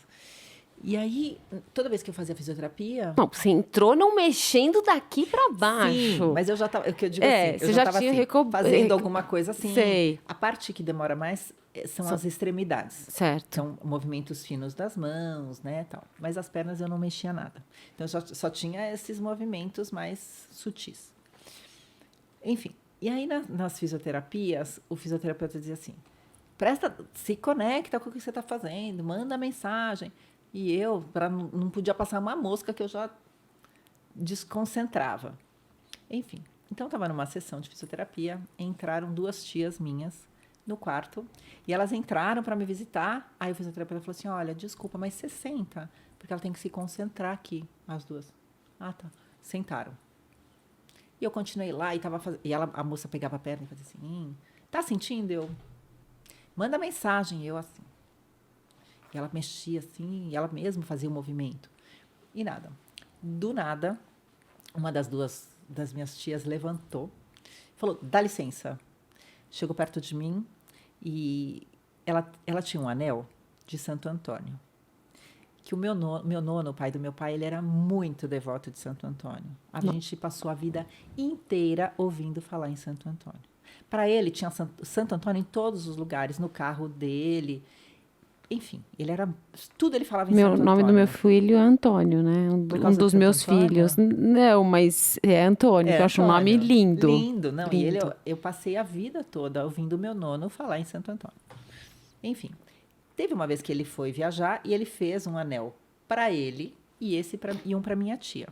E aí, toda vez que eu fazia fisioterapia... Não, você entrou não mexendo daqui pra baixo. Sim, mas eu já estava... O que eu digo assim, você eu já estava tinha assim, fazendo alguma coisa assim. Sei. A parte que demora mais são as extremidades. Certo. São movimentos finos das mãos, né, tal. Mas as pernas eu não mexia nada. Então, eu só tinha esses movimentos mais sutis. Enfim, e aí nas fisioterapias, o fisioterapeuta dizia assim, se conecta com o que você está fazendo, manda mensagem... E eu, não podia passar uma mosca que eu já desconcentrava. Enfim, então estava numa sessão de fisioterapia, entraram 2 tias minhas no quarto, e elas entraram para me visitar, aí o fisioterapeuta falou assim, olha, desculpa, mas você senta, porque ela tem que se concentrar aqui, as 2. Ah, tá. Sentaram. E eu continuei lá, a moça pegava a perna e fazia assim, tá sentindo? Eu, manda mensagem, eu assim. E ela mexia assim, e ela mesma fazia o movimento. E nada. Do nada, uma das minhas tias levantou, falou, dá licença. Chegou perto de mim e ela tinha um anel de Santo Antônio. Que o meu nono, o pai do meu pai, ele era muito devoto de Santo Antônio. A gente passou a vida inteira ouvindo falar em Santo Antônio. Para ele, tinha Santo Antônio em todos os lugares, no carro dele. Enfim, tudo ele falava em Santo Antônio. O nome do meu filho é Antônio, né? Por Um causa dos de Santo meus Antônio? filhos. Não, mas é Antônio, que eu acho um nome Antônio. lindo. Lindo, não. E Lindo. eu passei a vida toda ouvindo o meu nono falar em Santo Antônio. Enfim, teve uma vez que ele foi viajar e ele fez um anel para ele e um para minha tia.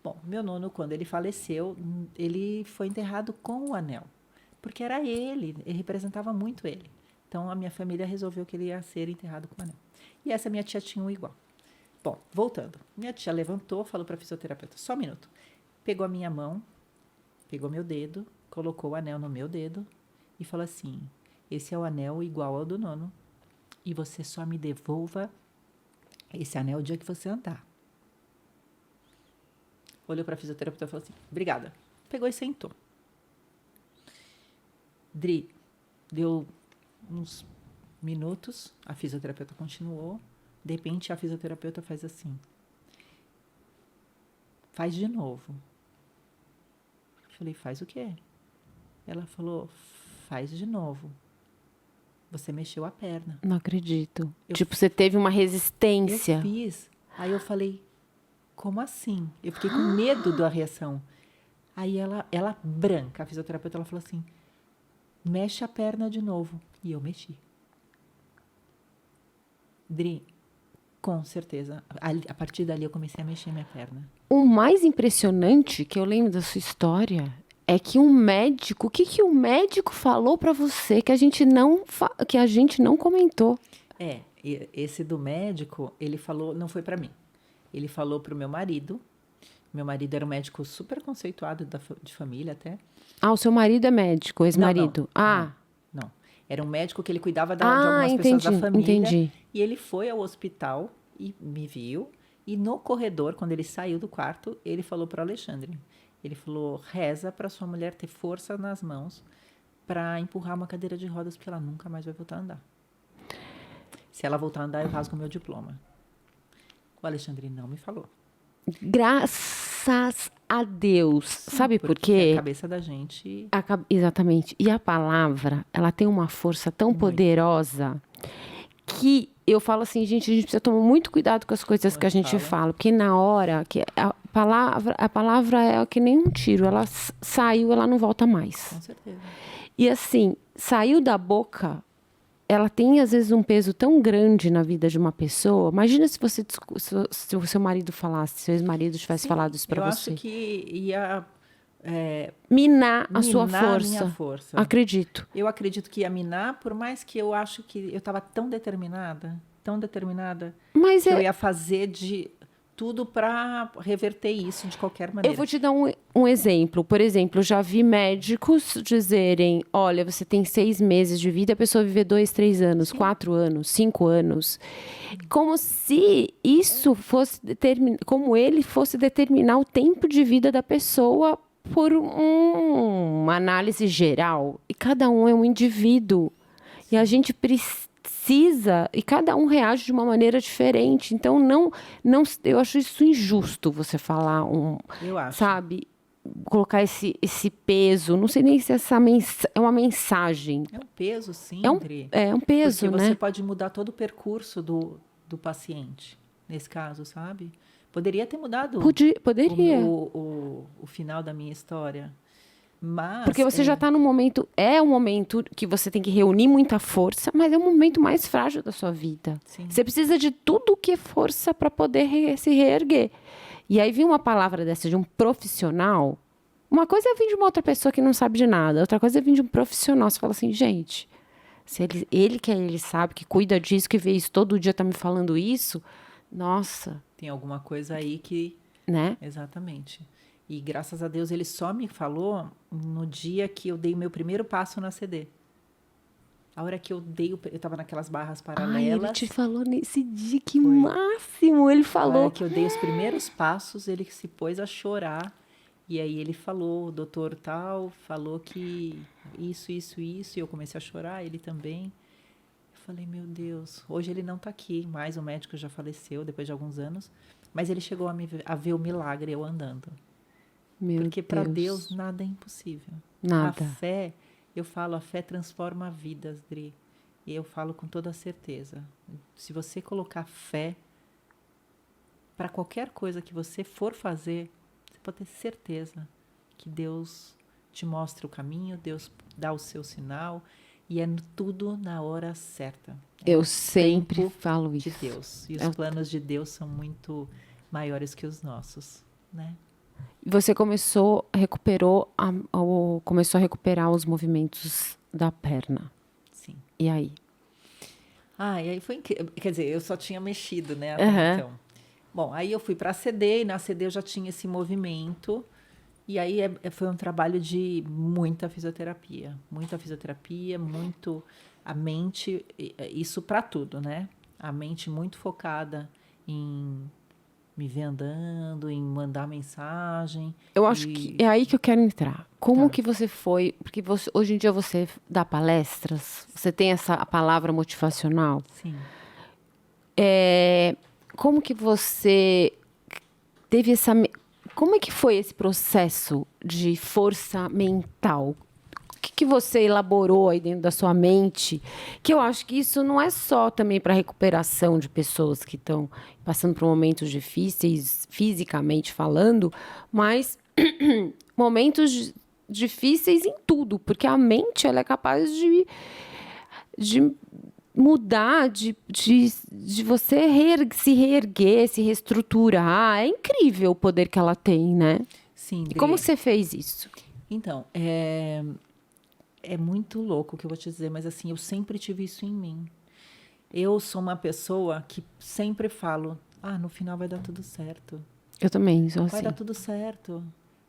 Bom, meu nono, quando ele faleceu, ele foi enterrado com o anel, porque era ele representava muito ele. Então, a minha família resolveu que ele ia ser enterrado com o anel. E essa minha tia tinha um igual. Bom, voltando. Minha tia levantou, falou para a fisioterapeuta, só um minuto. Pegou a minha mão, pegou meu dedo, colocou o anel no meu dedo e falou assim, esse é o anel igual ao do nono e você só me devolva esse anel o dia que você andar. Olhou para a fisioterapeuta e falou assim, obrigada. Pegou e sentou. Dri, deu uns minutos, a fisioterapeuta continuou. De repente, a fisioterapeuta faz assim. Faz de novo. Eu falei, faz o quê? Ela falou, faz de novo. Você mexeu a perna. Não acredito. Tipo, você teve uma resistência. Eu fiz. Aí eu falei, como assim? Eu fiquei com medo da reação. Aí ela branca, a fisioterapeuta, ela falou assim, mexe a perna de novo. E eu mexi. Dri, com certeza. A partir dali eu comecei a mexer minha perna. O mais impressionante que eu lembro da sua história é que um médico, o que que o médico falou pra você que a gente não comentou? Esse do médico, ele falou, não foi pra mim. Ele falou pro meu marido. Meu marido era um médico super conceituado de família até. Ah, o seu marido é médico, ex-marido. Não. Era um médico que ele cuidava de algumas pessoas da família. Entendi. E ele foi ao hospital e me viu. E no corredor, quando ele saiu do quarto, ele falou para o Alexandre. Ele falou, reza para sua mulher ter força nas mãos para empurrar uma cadeira de rodas, porque ela nunca mais vai voltar a andar. Se ela voltar a andar, eu rasgo meu diploma. O Alexandre não me falou. Graças a Deus. Sim, Sabe por porque quê? a cabeça da gente... Exatamente. E a palavra, ela tem uma força tão poderosa que eu falo assim, gente, a gente precisa tomar muito cuidado com as coisas que a gente fala, porque na hora que a palavra é que nem um tiro, ela saiu, ela não volta mais. Com certeza. E assim, saiu da boca, ela tem às vezes um peso tão grande na vida de uma pessoa. Imagina se se o seu marido falasse, se seu ex-marido tivesse falado isso para você. Eu acho que ia minar a sua a minha força. Acredito. Eu acredito que ia minar, por mais que eu acho que eu estava tão determinada, Mas que eu ia fazer de tudo para reverter isso de qualquer maneira. Eu vou te dar um exemplo. Por exemplo, eu já vi médicos dizerem, olha, você tem 6 meses de vida, a pessoa viver 2, 3 anos, 4 anos, 5 anos. Como se isso fosse como ele fosse determinar o tempo de vida da pessoa por uma análise geral. E cada um é um indivíduo. E a gente precisa, e cada um reage de uma maneira diferente. Então, eu acho isso injusto você falar eu acho. Sabe? Colocar esse peso. Não sei nem se é uma mensagem. É um peso, sim, É um peso, porque né? você pode mudar todo o percurso do paciente, nesse caso, sabe? Poderia ter mudado Poderia. O final da minha história. Mas, porque você já está num momento... É um momento que você tem que reunir muita força, mas é o momento mais frágil da sua vida. Sim. Você precisa de tudo que é força para poder se reerguer. E aí vir uma palavra dessa de um profissional... Uma coisa é vir de uma outra pessoa que não sabe de nada. Outra coisa é vir de um profissional. Você fala assim, gente... Se ele sabe, que cuida disso, que vê isso todo dia, tá me falando isso... Nossa... Tem alguma coisa aí que... Né? Exatamente. E graças a Deus ele só me falou no dia que eu dei o meu primeiro passo na CD. A hora que eu estava naquelas barras paralelas. Ele te falou nesse dia, que máximo! Ele falou. A hora que eu dei os primeiros passos, ele se pôs a chorar. E aí ele falou, o doutor tal, falou que isso, e eu comecei a chorar, ele também. Eu falei, meu Deus, hoje ele não está aqui, mais o médico já faleceu depois de alguns anos, mas ele chegou a ver o milagre eu andando. Meu Porque para Deus. Deus nada é impossível. Nada. A fé, eu falo, a fé transforma vidas, Dri. E eu falo com toda certeza. Se você colocar fé para qualquer coisa que você for fazer, você pode ter certeza que Deus te mostra o caminho, Deus dá o seu sinal, e é tudo na hora certa. É Eu no sempre tempo falo de isso. Deus. E os planos de Deus são muito maiores que os nossos, né? Você começou a recuperar os movimentos da perna. Sim. E aí? Ah, e aí foi incrível. Quer dizer, eu só tinha mexido, né, até Aham. então. Bom, aí eu fui para a CD, e na CD eu já tinha esse movimento. E aí foi um trabalho de muita fisioterapia. Muita fisioterapia, muito a mente, isso para tudo, né? A mente muito focada em me ver andando, em mandar mensagem. Eu acho que é aí que eu quero entrar. Como que você foi? Porque hoje em dia você dá palestras, você tem a palavra motivacional. Sim. Como que você teve como é que foi esse processo de força mental? O que você elaborou aí dentro da sua mente? Que eu acho que isso não é só também para recuperação de pessoas que estão passando por momentos difíceis, fisicamente falando, mas momentos difíceis em tudo, porque a mente ela é capaz de mudar, de você se reerguer, se reestruturar. É incrível o poder que ela tem, né? Sim, E como Dri. você fez isso? Então, é muito louco o que eu vou te dizer, mas assim, eu sempre tive isso em mim. Eu sou uma pessoa que sempre falo, no final vai dar tudo certo. Eu também sou Vai assim. dar tudo certo.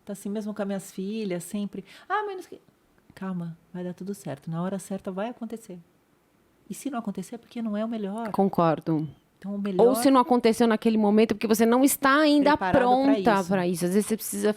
Tá assim mesmo com as minhas filhas, sempre. Menos que. Calma, vai dar tudo certo. Na hora certa vai acontecer. E se não acontecer, é porque não é o melhor. Concordo. Então, o Ou melhor se não aconteceu naquele momento, porque você não está ainda preparado para pronta isso. para isso. Às vezes você precisa.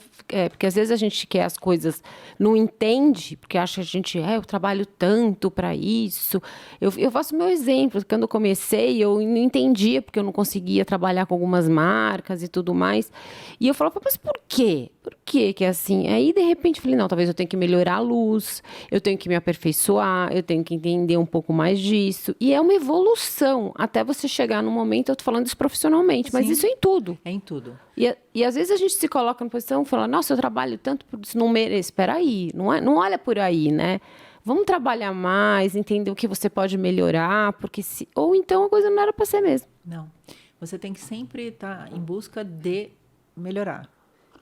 Porque às vezes a gente quer as coisas, não entende, porque acha que a gente. Eu trabalho tanto para isso. Eu faço meu exemplo. Quando eu comecei, eu não entendia, porque eu não conseguia trabalhar com algumas marcas e tudo mais. E eu falava, mas por quê? Por quê que é assim? Aí, de repente, eu falei, não, talvez eu tenha que melhorar a luz, eu tenho que me aperfeiçoar, eu tenho que entender um pouco mais disso. E é uma evolução até você chegar no momento, eu tô falando isso profissionalmente, mas Sim. isso é em tudo. é em tudo. E às vezes a gente se coloca na posição e fala, nossa, eu trabalho tanto por isso, não mereço. Espera aí, não olha por aí, né? Vamos trabalhar mais, entender o que você pode melhorar, porque ou então a coisa não era para ser mesmo. Não. Você tem que sempre estar em busca de melhorar.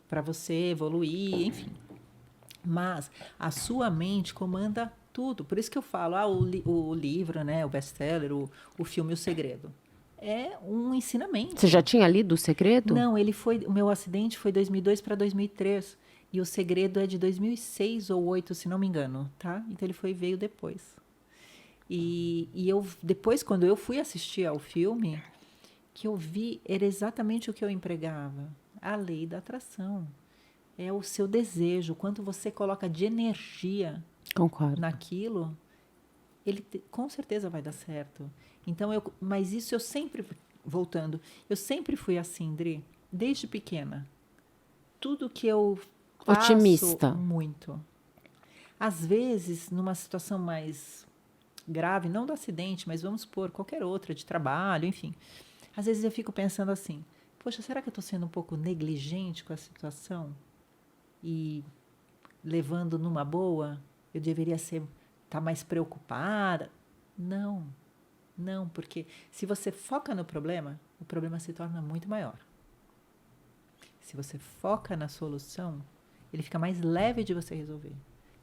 Para você evoluir, enfim. Mas a sua mente comanda tudo. Por isso que eu falo, o livro, né, o best-seller, o filme O Segredo. É um ensinamento. Você já tinha lido O Segredo? Não, o meu acidente foi 2002 para 2003. E O Segredo é de 2006 ou 2008, se não me engano, tá? Então veio depois. E eu depois, quando eu fui assistir ao filme, que eu vi era exatamente o que eu empregava. A lei da atração. É o seu desejo, quanto você coloca de energia Concordo. naquilo, com certeza vai dar certo. Então, mas isso eu sempre, voltando, eu sempre fui assim, Dri, desde pequena. Tudo que eu faço, Otimista. muito. Às vezes, numa situação mais grave, não do acidente, mas vamos supor, qualquer outra, de trabalho, enfim. Às vezes eu fico pensando assim, poxa, será que eu estou sendo um pouco negligente com a situação? E levando numa boa, eu deveria estar mais preocupada. Não, porque se você foca no problema, o problema se torna muito maior. Se você foca na solução, ele fica mais leve de você resolver.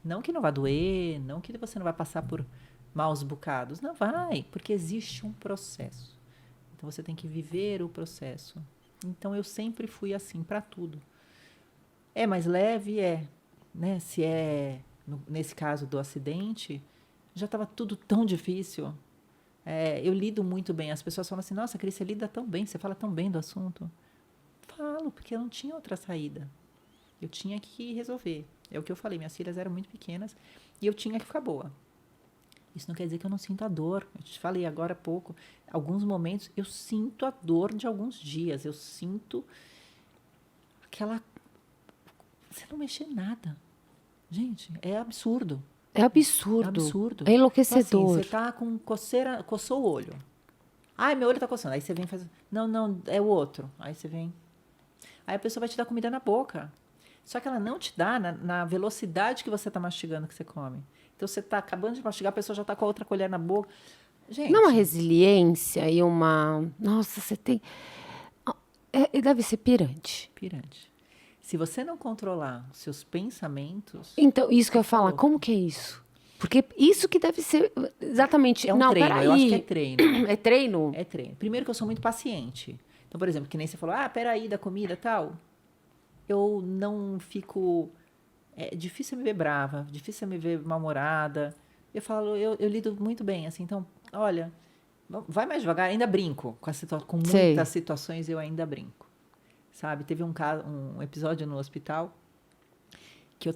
Não que não vá doer, não que você não vai passar por maus bocados. Não vai, porque existe um processo. Então você tem que viver o processo. Então eu sempre fui assim para tudo. É mais leve? Né? Se nesse caso do acidente, já estava tudo tão difícil. Eu lido muito bem. As pessoas falam assim, nossa, Cris, você lida tão bem, você fala tão bem do assunto. Falo, porque eu não tinha outra saída. Eu tinha que resolver. É o que eu falei, minhas filhas eram muito pequenas e eu tinha que ficar boa. Isso não quer dizer que eu não sinto a dor. Eu te falei agora há pouco. Alguns momentos eu sinto a dor de alguns dias. Eu sinto aquela... Você não mexer em nada. Gente, é absurdo. É absurdo. É absurdo. É Então, assim, enlouquecedor. você tá com coceira, coçou o olho. Ai, meu olho tá coçando. Aí você vem e faz... Não, é o outro. Aí você vem... Aí a pessoa vai te dar comida na boca. Só que ela não te dá na velocidade que você tá mastigando que você come. Então, você tá acabando de mastigar, a pessoa já tá com a outra colher na boca. Gente... Não, uma resiliência e uma... Nossa, você tem... deve ser pirante. Pirante. Se você não controlar os seus pensamentos... Então, isso que eu ia falar, falou. como que é isso? Porque isso que deve ser exatamente... É um não, treino, peraí. eu acho que é treino. É treino? É treino. Primeiro que eu sou muito paciente. Então, por exemplo, que nem você falou, peraí, da comida e tal. Eu não fico... É difícil me ver brava, difícil me ver mal-humorada. Eu falo, eu lido muito bem, assim. Então, olha, vai mais devagar. Ainda brinco com Sei. muitas situações, eu ainda brinco. Sabe? Teve um episódio no hospital que eu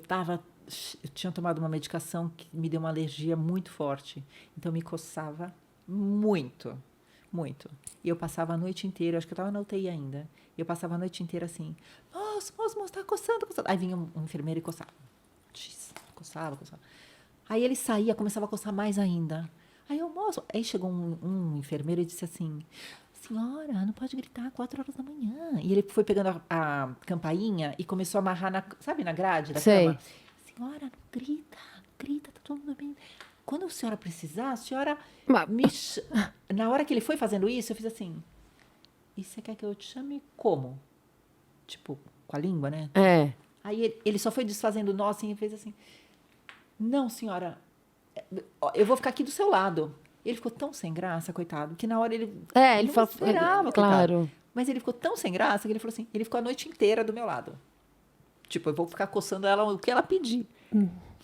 tinha tomado uma medicação que me deu uma alergia muito forte. Então, me coçava muito, muito. E eu passava a noite inteira, acho que eu estava na UTI ainda. E eu passava a noite inteira assim, moço, tá coçando. Aí vinha um enfermeiro e coçava. Coçava. Aí ele saía, começava a coçar mais ainda. Aí eu, moço... Aí chegou um enfermeiro e disse assim, senhora, não pode gritar 4 horas da manhã. E ele foi pegando a campainha e começou a amarrar, sabe, na grade da Sei. cama? Senhora, não grita, tá todo mundo bem. Quando a senhora precisar, a senhora Na hora que ele foi fazendo isso, eu fiz assim, e você quer que eu te chame como? Tipo, com a língua, né? É. Aí ele só foi desfazendo o nó assim e fez assim, não, senhora, eu vou ficar aqui do seu lado. Ele ficou tão sem graça, coitado, que na hora ele Ele não falou... esperava, Claro. coitado. Mas ele ficou tão sem graça que ele falou assim, ele ficou a noite inteira do meu lado. Tipo, eu vou ficar coçando ela o que ela pedir.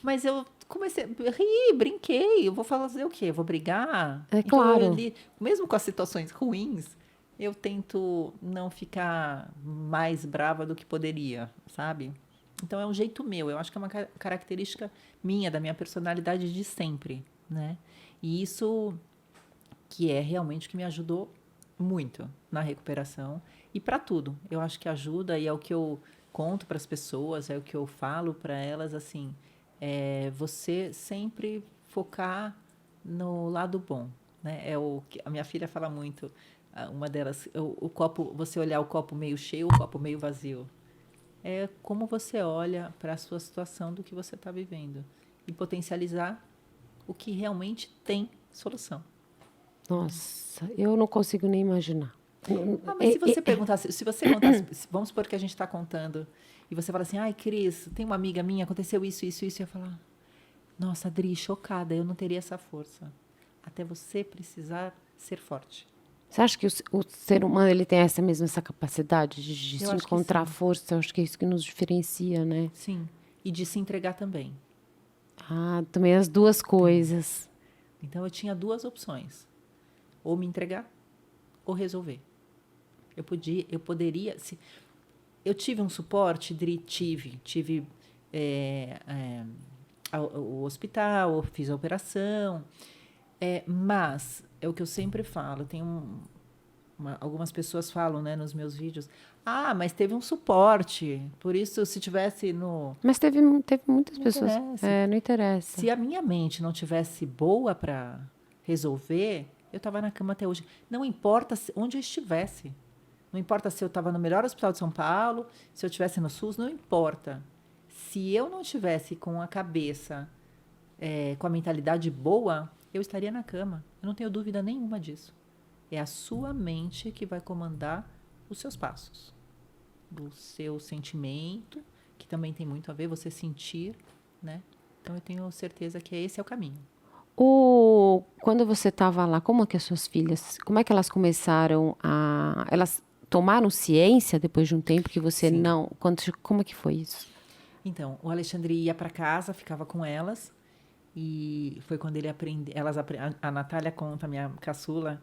Mas eu comecei a rir, brinquei. Eu vou fazer o quê? Eu vou brigar? É Então, claro. mesmo com as situações ruins, eu tento não ficar mais brava do que poderia, sabe? Então, é um jeito meu. Eu acho que é uma característica minha, da minha personalidade de sempre, né? E isso que é realmente o que me ajudou muito na recuperação e para tudo. Eu acho que ajuda e é o que eu conto para as pessoas, é o que eu falo para elas, assim, você sempre focar no lado bom, né? É o que a minha filha fala muito, uma delas, o copo, você olhar o copo meio cheio, o copo meio vazio. É como você olha para a sua situação do que você está vivendo e potencializar o que realmente tem solução. Nossa, eu não consigo nem imaginar. Mas se você perguntasse, se você contasse, vamos supor que a gente está contando, e você fala assim, ai, Cris, tem uma amiga minha, aconteceu isso, eu ia falar, nossa, Adri, chocada, eu não teria essa força. Até você precisar ser forte. Você acha que o ser humano ele tem essa capacidade de Eu se acho que encontrar sim. força? Eu acho que é isso que nos diferencia, né? Sim, e de se entregar também. Também as duas coisas. Então, eu tinha 2 opções. Ou me entregar, ou resolver. Eu poderia... Eu tive um suporte, tive o hospital, eu fiz a operação, mas é o que eu sempre falo, tem algumas pessoas falam, né, nos meus vídeos, mas teve um suporte, por isso se tivesse no... Mas teve muitas Não pessoas... interessa. não interessa. Se a minha mente não tivesse boa para resolver, eu estava na cama até hoje. Não importa onde eu estivesse. Não importa se eu estava no melhor hospital de São Paulo, se eu estivesse no SUS, não importa. Se eu não estivesse com a cabeça, com a mentalidade boa, eu estaria na cama. Eu não tenho dúvida nenhuma disso. É a sua mente que vai comandar os seus passos. O seu sentimento, que também tem muito a ver, você sentir, né? Então, eu tenho certeza que esse é o caminho. Quando você estava lá, como é que as suas filhas, como é que elas começaram elas tomaram ciência depois de um tempo que você Sim. não... Como é que foi isso? Então, o Alexandre ia para casa, ficava com elas, e foi quando ele aprendeu... A Natália conta, minha caçula,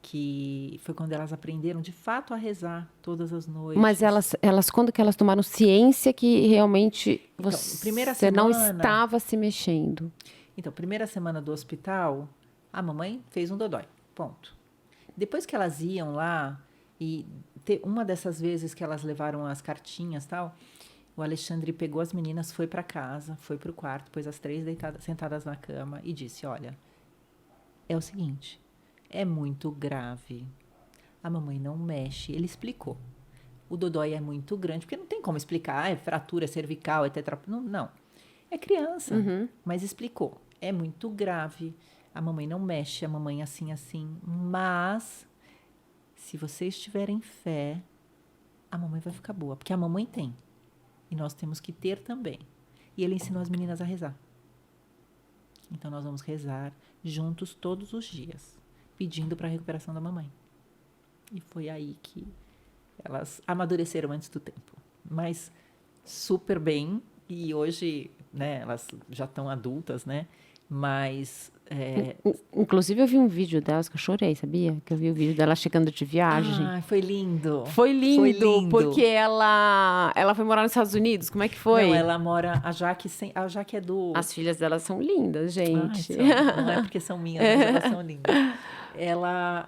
que foi quando elas aprenderam, de fato, a rezar todas as noites. Mas quando que elas tomaram ciência que realmente Então, você primeira não semana- estava se mexendo? Então, primeira semana do hospital, a mamãe fez um dodói, ponto. Depois que elas iam lá, e uma dessas vezes que elas levaram as cartinhas e tal, o Alexandre pegou as meninas, foi para casa, foi para o quarto, pôs as 3 sentadas na cama e disse, olha, é o seguinte, é muito grave, a mamãe não mexe. Ele explicou. O dodói é muito grande, porque não tem como explicar, é fratura cervical, é não. É criança, mas explicou. É muito grave, a mamãe não mexe, a mamãe assim, mas se vocês tiverem fé, a mamãe vai ficar boa, porque a mamãe tem. E nós temos que ter também. E ele ensinou as meninas a rezar. Então, nós vamos rezar juntos todos os dias, pedindo para a recuperação da mamãe. E foi aí que elas amadureceram antes do tempo. Mas super bem. E hoje, né, elas já estão adultas, né? Mas... Inclusive, eu vi um vídeo delas que eu chorei, sabia? Que eu vi o vídeo dela chegando de viagem. Ah, foi lindo. Foi lindo, porque ela foi morar nos Estados Unidos. Como é que foi? Não, ela mora... A Jaque é do... As filhas dela são lindas, gente. Não é porque são minhas, mas elas são lindas.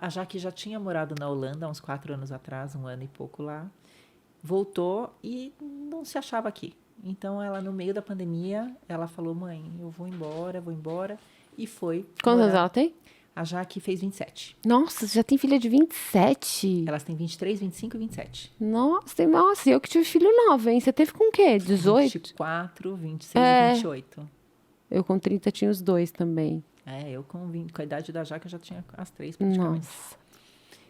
A Jaque já tinha morado na Holanda há uns 4 anos atrás, 1 ano e pouco lá. Voltou e não se achava aqui. Então, ela, no meio da pandemia, ela falou, mãe, eu vou embora. E foi. Quantos anos ela tem? A Jaque fez 27. Nossa, você já tem filha de 27? Elas têm 23, 25 e 27. Nossa, eu que tive filho novo, hein? Você teve com o quê? 18? 24, 26 e 28. Eu com 30 tinha os 2 também. Eu com a idade da Jaque, eu já tinha as 3 praticamente. Nossa.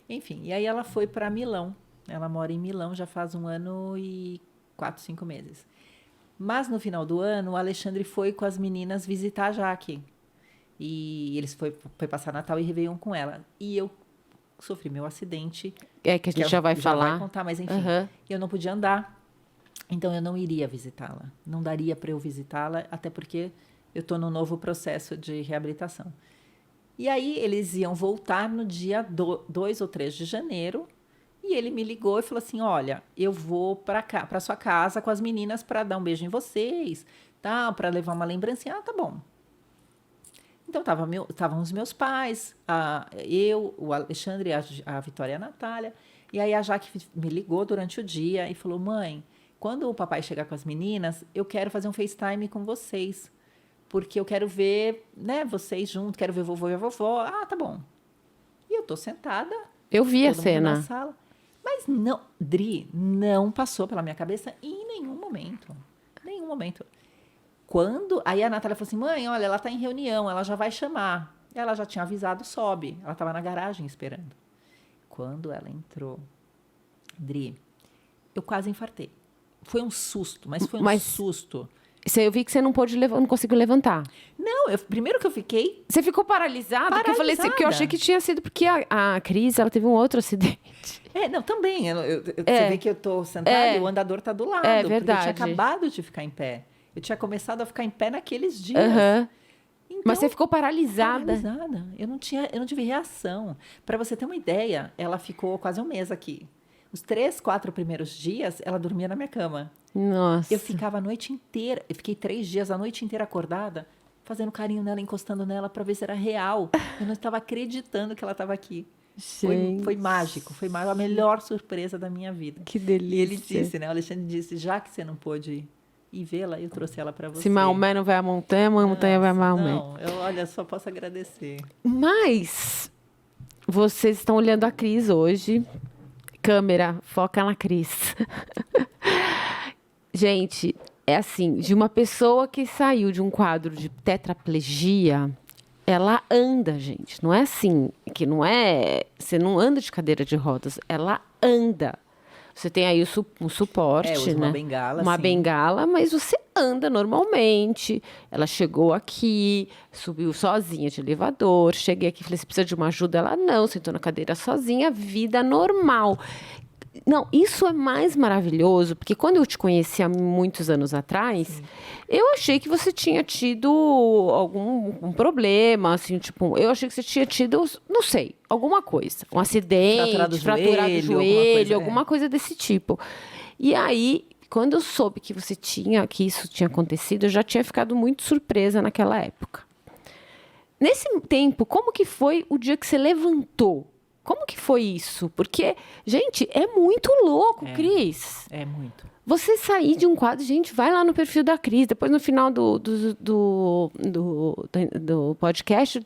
Enfim, e aí ela foi para Milão. Ela mora em Milão já faz 1 ano e 4, 5 meses. Mas no final do ano, o Alexandre foi com as meninas visitar a Jaque. E eles foi passar Natal e Réveillon com ela. E eu sofri meu acidente. Que a gente já vai falar. Já vai contar, mas enfim. Eu não podia andar. Então, eu não iria visitá-la. Não daria para eu visitá-la, até porque eu estou no novo processo de reabilitação. E aí, eles iam voltar no dia 2 ou 3 de janeiro. E ele me ligou e falou assim, olha, eu vou para sua casa com as meninas para dar um beijo em vocês, para levar uma lembrancinha. Ah, tá bom. Então, estavam os meus pais, eu, o Alexandre, a Vitória e a Natália. E aí, a Jaque me ligou durante o dia e falou, mãe, quando o papai chegar com as meninas, eu quero fazer um FaceTime com vocês, porque eu quero ver, né, vocês juntos, quero ver o vovô e a vovó. Ah, tá bom. E eu tô sentada. Eu vi a cena. Na sala. Mas não, Dri, não passou pela minha cabeça em nenhum momento. Nenhum momento. Aí a Natália falou assim, mãe, olha, ela está em reunião, ela já vai chamar. Ela já tinha avisado, sobe. Ela estava na garagem esperando. Quando ela entrou, Dri, eu quase infartei. Foi um susto, mas foi um susto. Eu vi que você não conseguiu levantar. Não, primeiro que eu fiquei... Você ficou paralisada? Porque eu falei assim, que eu achei que tinha sido porque a Cris, ela teve um outro acidente. Não, também. Você vê que eu estou sentada e o andador está do lado. É verdade. Porque eu tinha acabado de ficar em pé. Eu tinha começado a ficar em pé naqueles dias. Então, mas você ficou paralisada. Eu não tive reação. Para você ter uma ideia, ela ficou quase 1 mês aqui. Os 3, 4 primeiros dias, ela dormia na minha cama. Nossa. Eu ficava a noite inteira, eu fiquei 3 dias, a noite inteira acordada, fazendo carinho nela, encostando nela para ver se era real. Eu não estava acreditando que ela estava aqui. Foi mágico, foi a melhor surpresa da minha vida. Que delícia. E ele disse, né? O Alexandre disse, já que você não pôde ir vê-la, eu trouxe ela para você. Se Maomé não vai à montanha, a montanha vai a Maomé. Não, olha, só posso agradecer. Mas vocês estão olhando a Cris hoje. Câmera, foca na Cris. Gente, é assim, de uma pessoa que saiu de um quadro de tetraplegia, ela anda, gente. Não é assim, que não é... Você não anda de cadeira de rodas, ela anda. Você tem aí um suporte, usa né? Uma bengala, uma sim. bengala, mas você anda normalmente. Ela chegou aqui, subiu sozinha de elevador. Cheguei aqui, falei, você precisa de uma ajuda? Ela não, sentou na cadeira sozinha, vida normal. Não, isso é mais maravilhoso, porque quando eu te conheci há muitos anos atrás, eu achei que você tinha tido algum problema, assim, tipo, eu achei que você tinha tido, não sei, alguma coisa, um acidente, fraturado o joelho, alguma coisa desse tipo. E aí, quando eu soube que isso tinha acontecido, eu já tinha ficado muito surpresa naquela época. Nesse tempo, como que foi o dia que você levantou? Como que foi isso? Porque, gente, é muito louco, Cris. É muito. Você sair de um quadro, gente, vai lá no perfil da Cris. Depois, no final do podcast,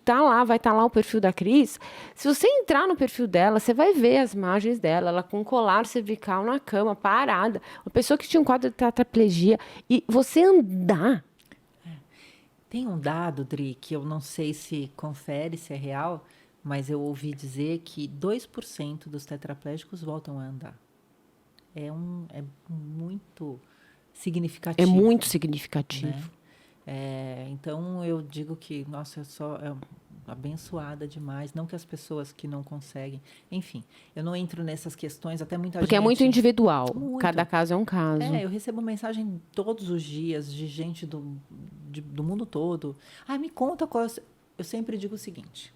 vai estar lá o perfil da Cris. Se você entrar no perfil dela, você vai ver as imagens dela, ela com colar cervical na cama, parada. Uma pessoa que tinha um quadro de tetraplegia. E você andar. Tem um dado, Dri, que eu não sei se confere, se é real, mas eu ouvi dizer que 2% dos tetraplégicos voltam a andar. É muito É significativo, muito significativo. né? Então eu digo que, nossa, abençoada demais. Não que as pessoas que não conseguem. Enfim, eu não entro nessas questões, até muita Porque gente. é muito individual. Muito. Cada caso é um caso. Eu recebo mensagem todos os dias de gente do mundo todo. Me conta qual. Eu sempre digo o seguinte.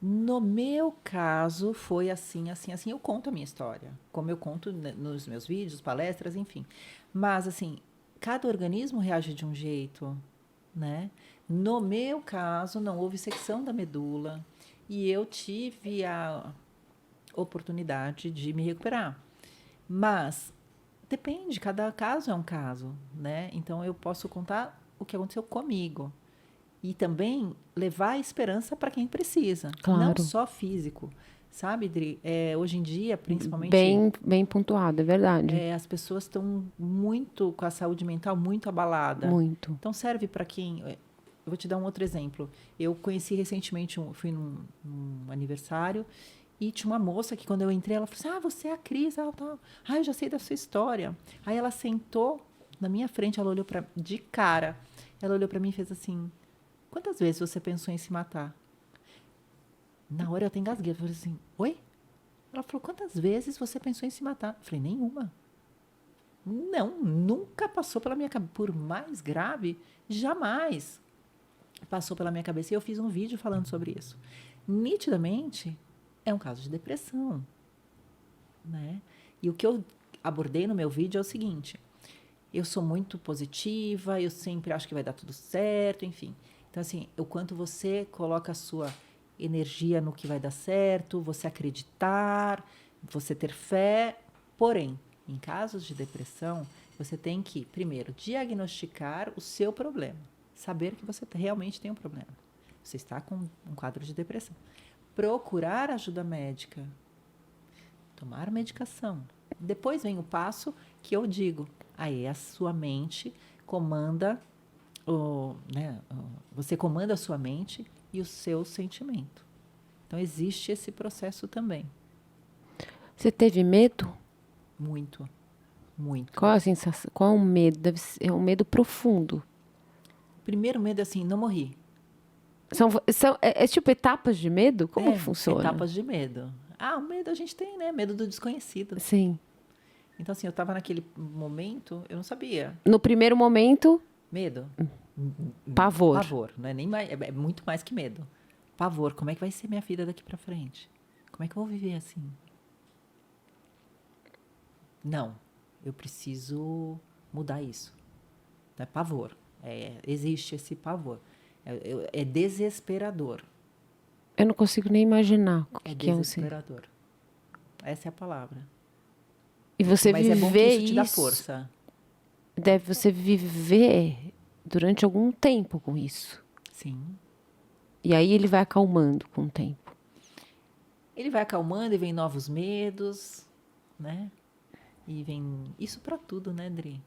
No meu caso, foi assim, assim, assim. Eu conto a minha história, como eu conto nos meus vídeos, palestras, enfim. Mas, assim, cada organismo reage de um jeito, né? No meu caso, não houve secção da medula e eu tive a oportunidade de me recuperar. Mas depende, cada caso é um caso, né? Então, eu posso contar o que aconteceu comigo. E também levar a esperança para quem precisa. Claro. Não só físico. Sabe, Dri? Hoje em dia, principalmente... Bem pontuado, é verdade. as pessoas estão muito com a saúde mental muito abalada. Muito. Então, serve para quem... Eu vou te dar um outro exemplo. Eu conheci recentemente, fui num aniversário, e tinha uma moça que, quando eu entrei, ela falou assim, você é a Cris, tal. Eu já sei da sua história. Aí ela sentou na minha frente, ela olhou de cara. Ela olhou para mim e fez assim... Quantas vezes você pensou em se matar? Na hora eu até engasguei. Eu falei assim, oi? Ela falou, quantas vezes você pensou em se matar? Eu falei, nenhuma. Não, nunca passou pela minha cabeça. Por mais grave, jamais passou pela minha cabeça. E eu fiz um vídeo falando sobre isso. Nitidamente, é um caso de depressão, né? E o que eu abordei no meu vídeo é o seguinte. Eu sou muito positiva, eu sempre acho que vai dar tudo certo, enfim. Então, assim, o quanto você coloca a sua energia no que vai dar certo, você acreditar, você ter fé. Porém, em casos de depressão, você tem que, primeiro, diagnosticar o seu problema. Saber que você realmente tem um problema. Você está com um quadro de depressão. Procurar ajuda médica. Tomar medicação. Depois vem o passo que eu digo. Aí a sua mente comanda... você comanda a sua mente e o seu sentimento. Então, existe esse processo também. Você teve medo? Muito, muito. Qual a sensação? Qual o medo? É um medo profundo. O primeiro medo é assim, não morri. É tipo etapas de medo? Como funciona? Etapas de medo. O medo a gente tem, né? Medo do desconhecido. Sim. Então, assim, eu estava naquele momento, eu não sabia. No primeiro momento... Medo. Pavor. Pavor, não é nem mais, é muito mais que medo. Pavor, como é que vai ser minha vida daqui para frente? Como é que eu vou viver assim? Não, eu preciso mudar isso. Não é pavor, existe esse pavor. É desesperador. Eu não consigo nem imaginar o que é um desesperador. Essa é a palavra. E você Mas viver é bom que isso te dá força. Deve você viver durante algum tempo com isso. Sim. E aí ele vai acalmando com o tempo. Ele vai acalmando e vem novos medos, né? E vem isso para tudo, né, Dri?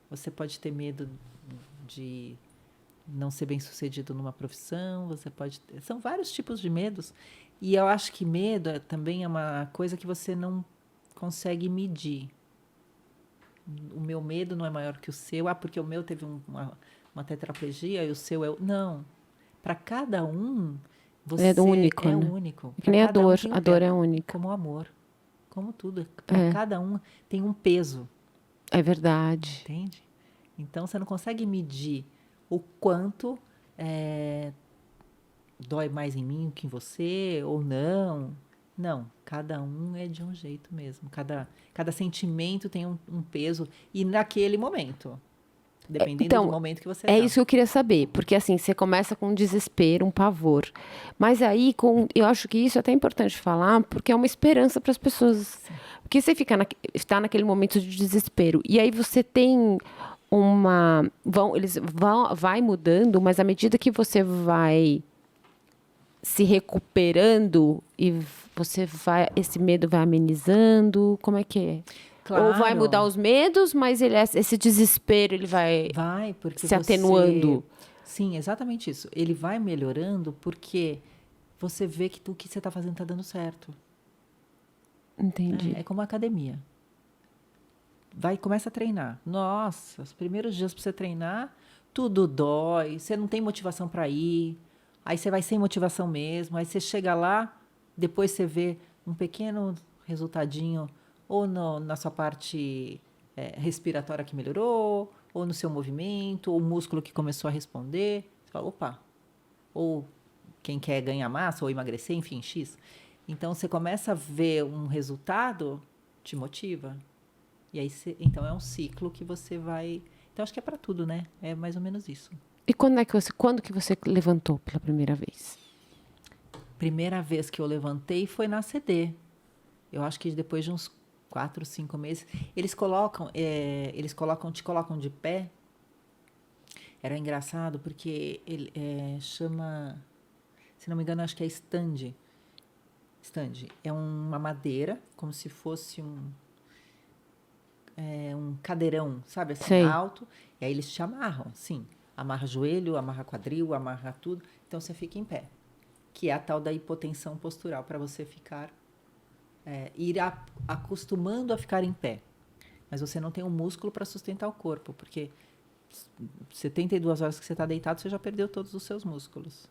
Você pode ter medo de não ser bem-sucedido numa profissão, você pode ter... São vários tipos de medos. E eu acho que medo também é uma coisa que você não consegue medir. O meu medo não é maior que o seu. Porque o meu teve uma tetraplegia e o seu é... Não. Para cada um, você é único, né? único. Que nem a dor. A dor é única. Como o amor. Como tudo. Para cada um tem um peso. É verdade. Entende? Então, você não consegue medir o quanto dói mais em mim que em você ou não. Não, cada um é de um jeito mesmo. Cada sentimento tem um peso. E naquele momento. dependendo Então, do momento que você é tá. isso que eu queria saber, porque assim, você começa com um desespero, um pavor. Mas aí, eu acho que isso é até importante falar, porque é uma esperança para as pessoas. Porque você está naquele momento de desespero. E aí você tem uma. Vai mudando, mas à medida que você vai se recuperando e esse medo vai amenizando, como é que é? Ou vai mudar Claro, os medos, mas esse desespero ele vai vai, porque se atenuando. Sim, exatamente isso. Ele vai melhorando porque você vê que o que você está fazendo está dando certo. Entendi. É como a academia. Vai, começa a treinar. Nossa, os primeiros dias para você treinar, tudo dói, você não tem motivação para ir. Aí você vai sem motivação mesmo. Aí você chega lá, depois você vê um pequeno resultadinho, ou na sua parte respiratória que melhorou, ou no seu movimento, ou o músculo que começou a responder. Você fala, opa, ou quem quer ganhar massa ou emagrecer, enfim, X. Então você começa a ver um resultado, te motiva. E aí, então é um ciclo que você vai. Então acho que é para tudo, né? É mais ou menos isso. E quando que você levantou pela primeira vez? Primeira vez que eu levantei foi na CD. Eu acho que depois de uns 4, 5 meses, te colocam de pé. Era engraçado porque ele chama, se não me engano, acho que é stand. Stand é uma madeira, como se fosse um cadeirão, sabe assim, Sei. alto. E aí eles te amarram, sim. Amarra joelho, amarra quadril, amarra tudo. Então você fica em pé. Que é a tal da hipotensão postural, para você ir acostumando a ficar em pé. Mas você não tem um músculo para sustentar o corpo, porque 72 horas que você está deitado, você já perdeu todos os seus músculos.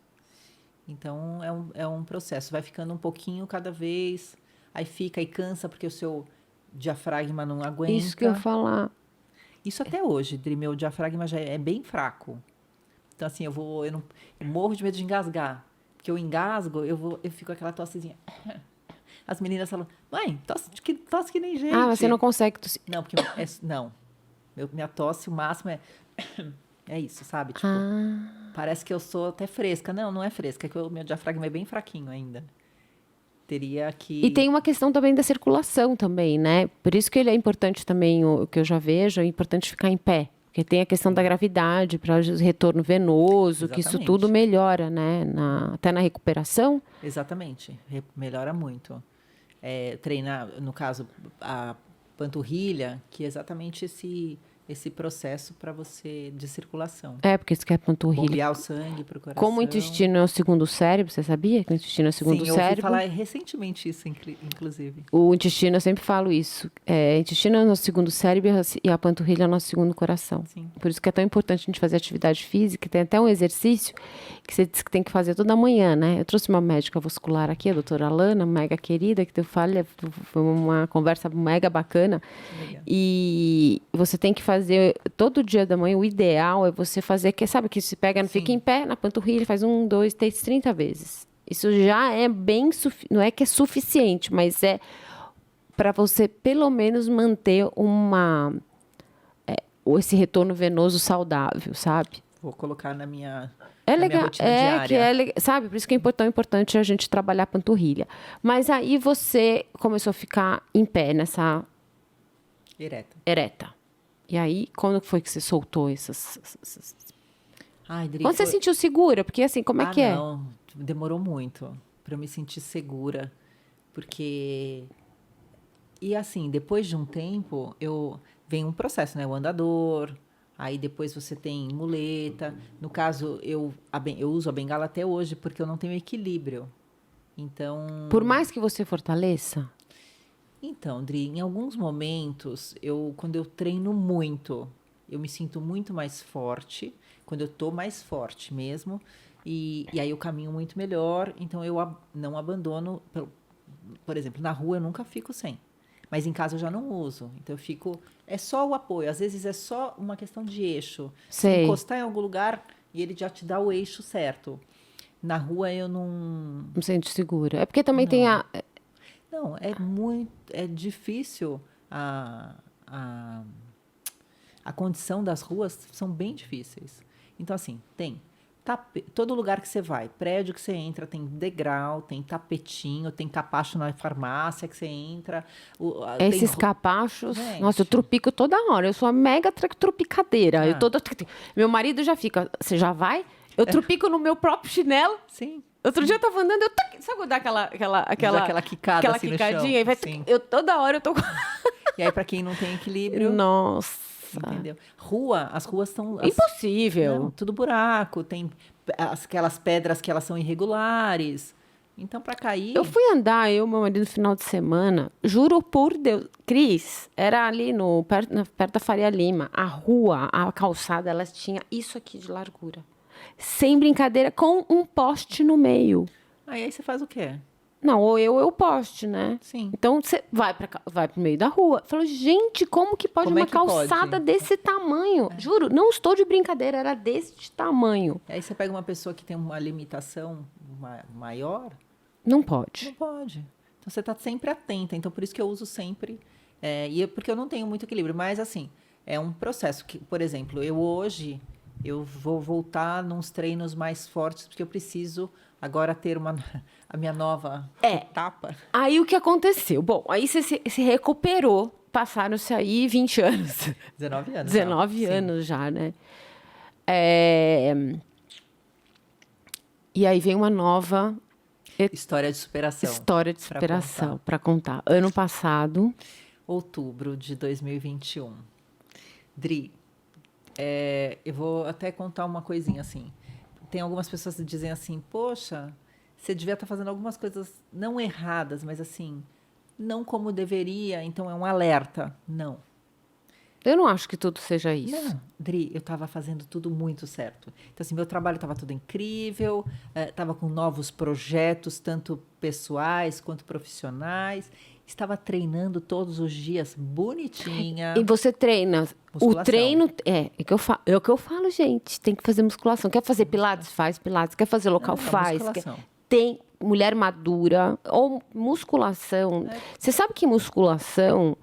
Então, é um processo. Vai ficando um pouquinho cada vez, aí fica e cansa, porque o seu diafragma não aguenta. Isso que eu ia falar. Isso até hoje, Dri, meu diafragma já é bem fraco. Então, assim, eu morro de medo de engasgar. Porque eu engasgo, eu fico com aquela tossezinha. As meninas falam, mãe, tosse que nem gente. Ah, você não consegue tossir. Não, porque não. Minha tosse, o máximo é isso, sabe? Tipo, parece que eu sou até fresca. Não, não é fresca, é que o meu diafragma é bem fraquinho ainda. Teria que... E tem uma questão também da circulação também, né? Por isso que ele é importante também, o que eu já vejo, é importante ficar em pé. Porque tem a questão da gravidade, para o retorno venoso, que isso tudo Exatamente. melhora, né? Até na recuperação. Exatamente, melhora muito. Treinar, no caso, a panturrilha, que é exatamente esse processo para você de circulação. É, porque isso que é panturrilha. Bombear o sangue para o coração. Como o intestino é o segundo cérebro, você sabia que o intestino é o segundo Sim, eu ouvi cérebro? falar recentemente isso, inclusive. O intestino, eu sempre falo isso. Intestino é o nosso segundo cérebro e a panturrilha é o nosso segundo coração. Sim. Por isso que é tão importante a gente fazer atividade física. Tem até um exercício que você diz que tem que fazer toda manhã, né? Eu trouxe uma médica vascular aqui, a doutora Alana, mega querida, que eu falei, foi uma conversa mega bacana. Legal. E você tem que fazer todo dia da manhã. O ideal é você fazer, sabe que se pega, Sim. fica em pé na panturrilha, faz 1, 2, 3, 30 vezes. Isso já é bem, não é que é suficiente, mas é para você pelo menos manter esse retorno venoso saudável, sabe? Vou colocar na minha Legal, rotina diária. sabe? Por isso que é tão importante a gente trabalhar a panturrilha. Mas aí você começou a ficar em pé nessa ereta. E aí, quando foi que você soltou essas... Ai, Dri, Quando você se sentiu segura? Porque assim, como é que é? Não, demorou muito para eu me sentir segura, porque e assim, depois de um tempo, vem um processo, né? O andador, aí depois você tem muleta. No caso, eu uso a bengala até hoje porque eu não tenho equilíbrio. Então, Por mais que você fortaleça? então, Dri, em alguns momentos, quando eu treino muito, eu me sinto muito mais forte, quando eu tô mais forte mesmo, e aí eu caminho muito melhor, então eu não abandono, por exemplo, na rua eu nunca fico sem, mas em casa eu já não uso, então é só o apoio, às vezes é só uma questão de eixo, Sei. se encostar em algum lugar e ele já te dá o eixo certo. Na rua eu não... Não sente segura. É porque também tem a... Não, é difícil A condição das ruas são bem difíceis. Então, assim, tem todo lugar que você vai, prédio que você entra, tem degrau, tem tapetinho, tem capacho na farmácia que você entra. Esses capachos, Gente. nossa, eu tropico toda hora. Eu sou uma mega tropicadeira. Eu Ah. toda... Meu marido já fica, você já vai? Eu tropico no meu próprio chinelo. Sim. Outro dia eu tava andando, sabe quando dá aquela quicada aquela assim quicadinha? no chão? E vai, Sim. toda hora eu tô... E aí, para quem não tem equilíbrio, Nossa. entendeu? As ruas estão... Impossível. Não, tudo buraco, tem aquelas pedras que elas são irregulares. Então, para cair... Eu fui andar, meu marido, no final de semana, juro por Deus, Cris, era ali perto da Faria Lima, a rua, a calçada, elas tinha isso aqui de largura. Sem brincadeira, com um poste no meio. Aí você faz o quê? Não, ou o poste, né? Sim. Então você vai pro meio da rua. Falou, gente, como que pode Como é uma que calçada pode? desse tamanho? Juro, não estou de brincadeira, era desse tamanho. Aí você pega uma pessoa que tem uma limitação maior, Não pode. não pode. Então você está sempre atenta. Então por isso que eu uso sempre. Porque eu não tenho muito equilíbrio. Mas assim, é um processo que, por exemplo, hoje eu vou voltar nos treinos mais fortes, porque eu preciso agora ter a minha nova etapa. Aí o que aconteceu? Bom, aí você se recuperou. Passaram-se aí 20 anos. 19 anos. 19 Sim. anos já, né? E aí vem uma nova História de superação. história de superação para contar. Ano passado... Outubro de 2021. Dri, eu vou até contar uma coisinha assim. Tem algumas pessoas que dizem assim, poxa, você devia estar fazendo algumas coisas não erradas, mas assim, não como deveria, então é um alerta. Não. Eu não acho que tudo seja isso. Não, Dri, eu estava fazendo tudo muito certo. Então, assim, meu trabalho estava tudo incrível, estava com novos projetos, tanto pessoais quanto profissionais. Estava treinando todos os dias, bonitinha. E você treina. Musculação. O treino é o que eu falo, gente. Tem que fazer musculação. Quer fazer pilates? Faz pilates. Quer fazer local? Faz. Musculação. Tem mulher madura ou musculação. Você sabe que musculação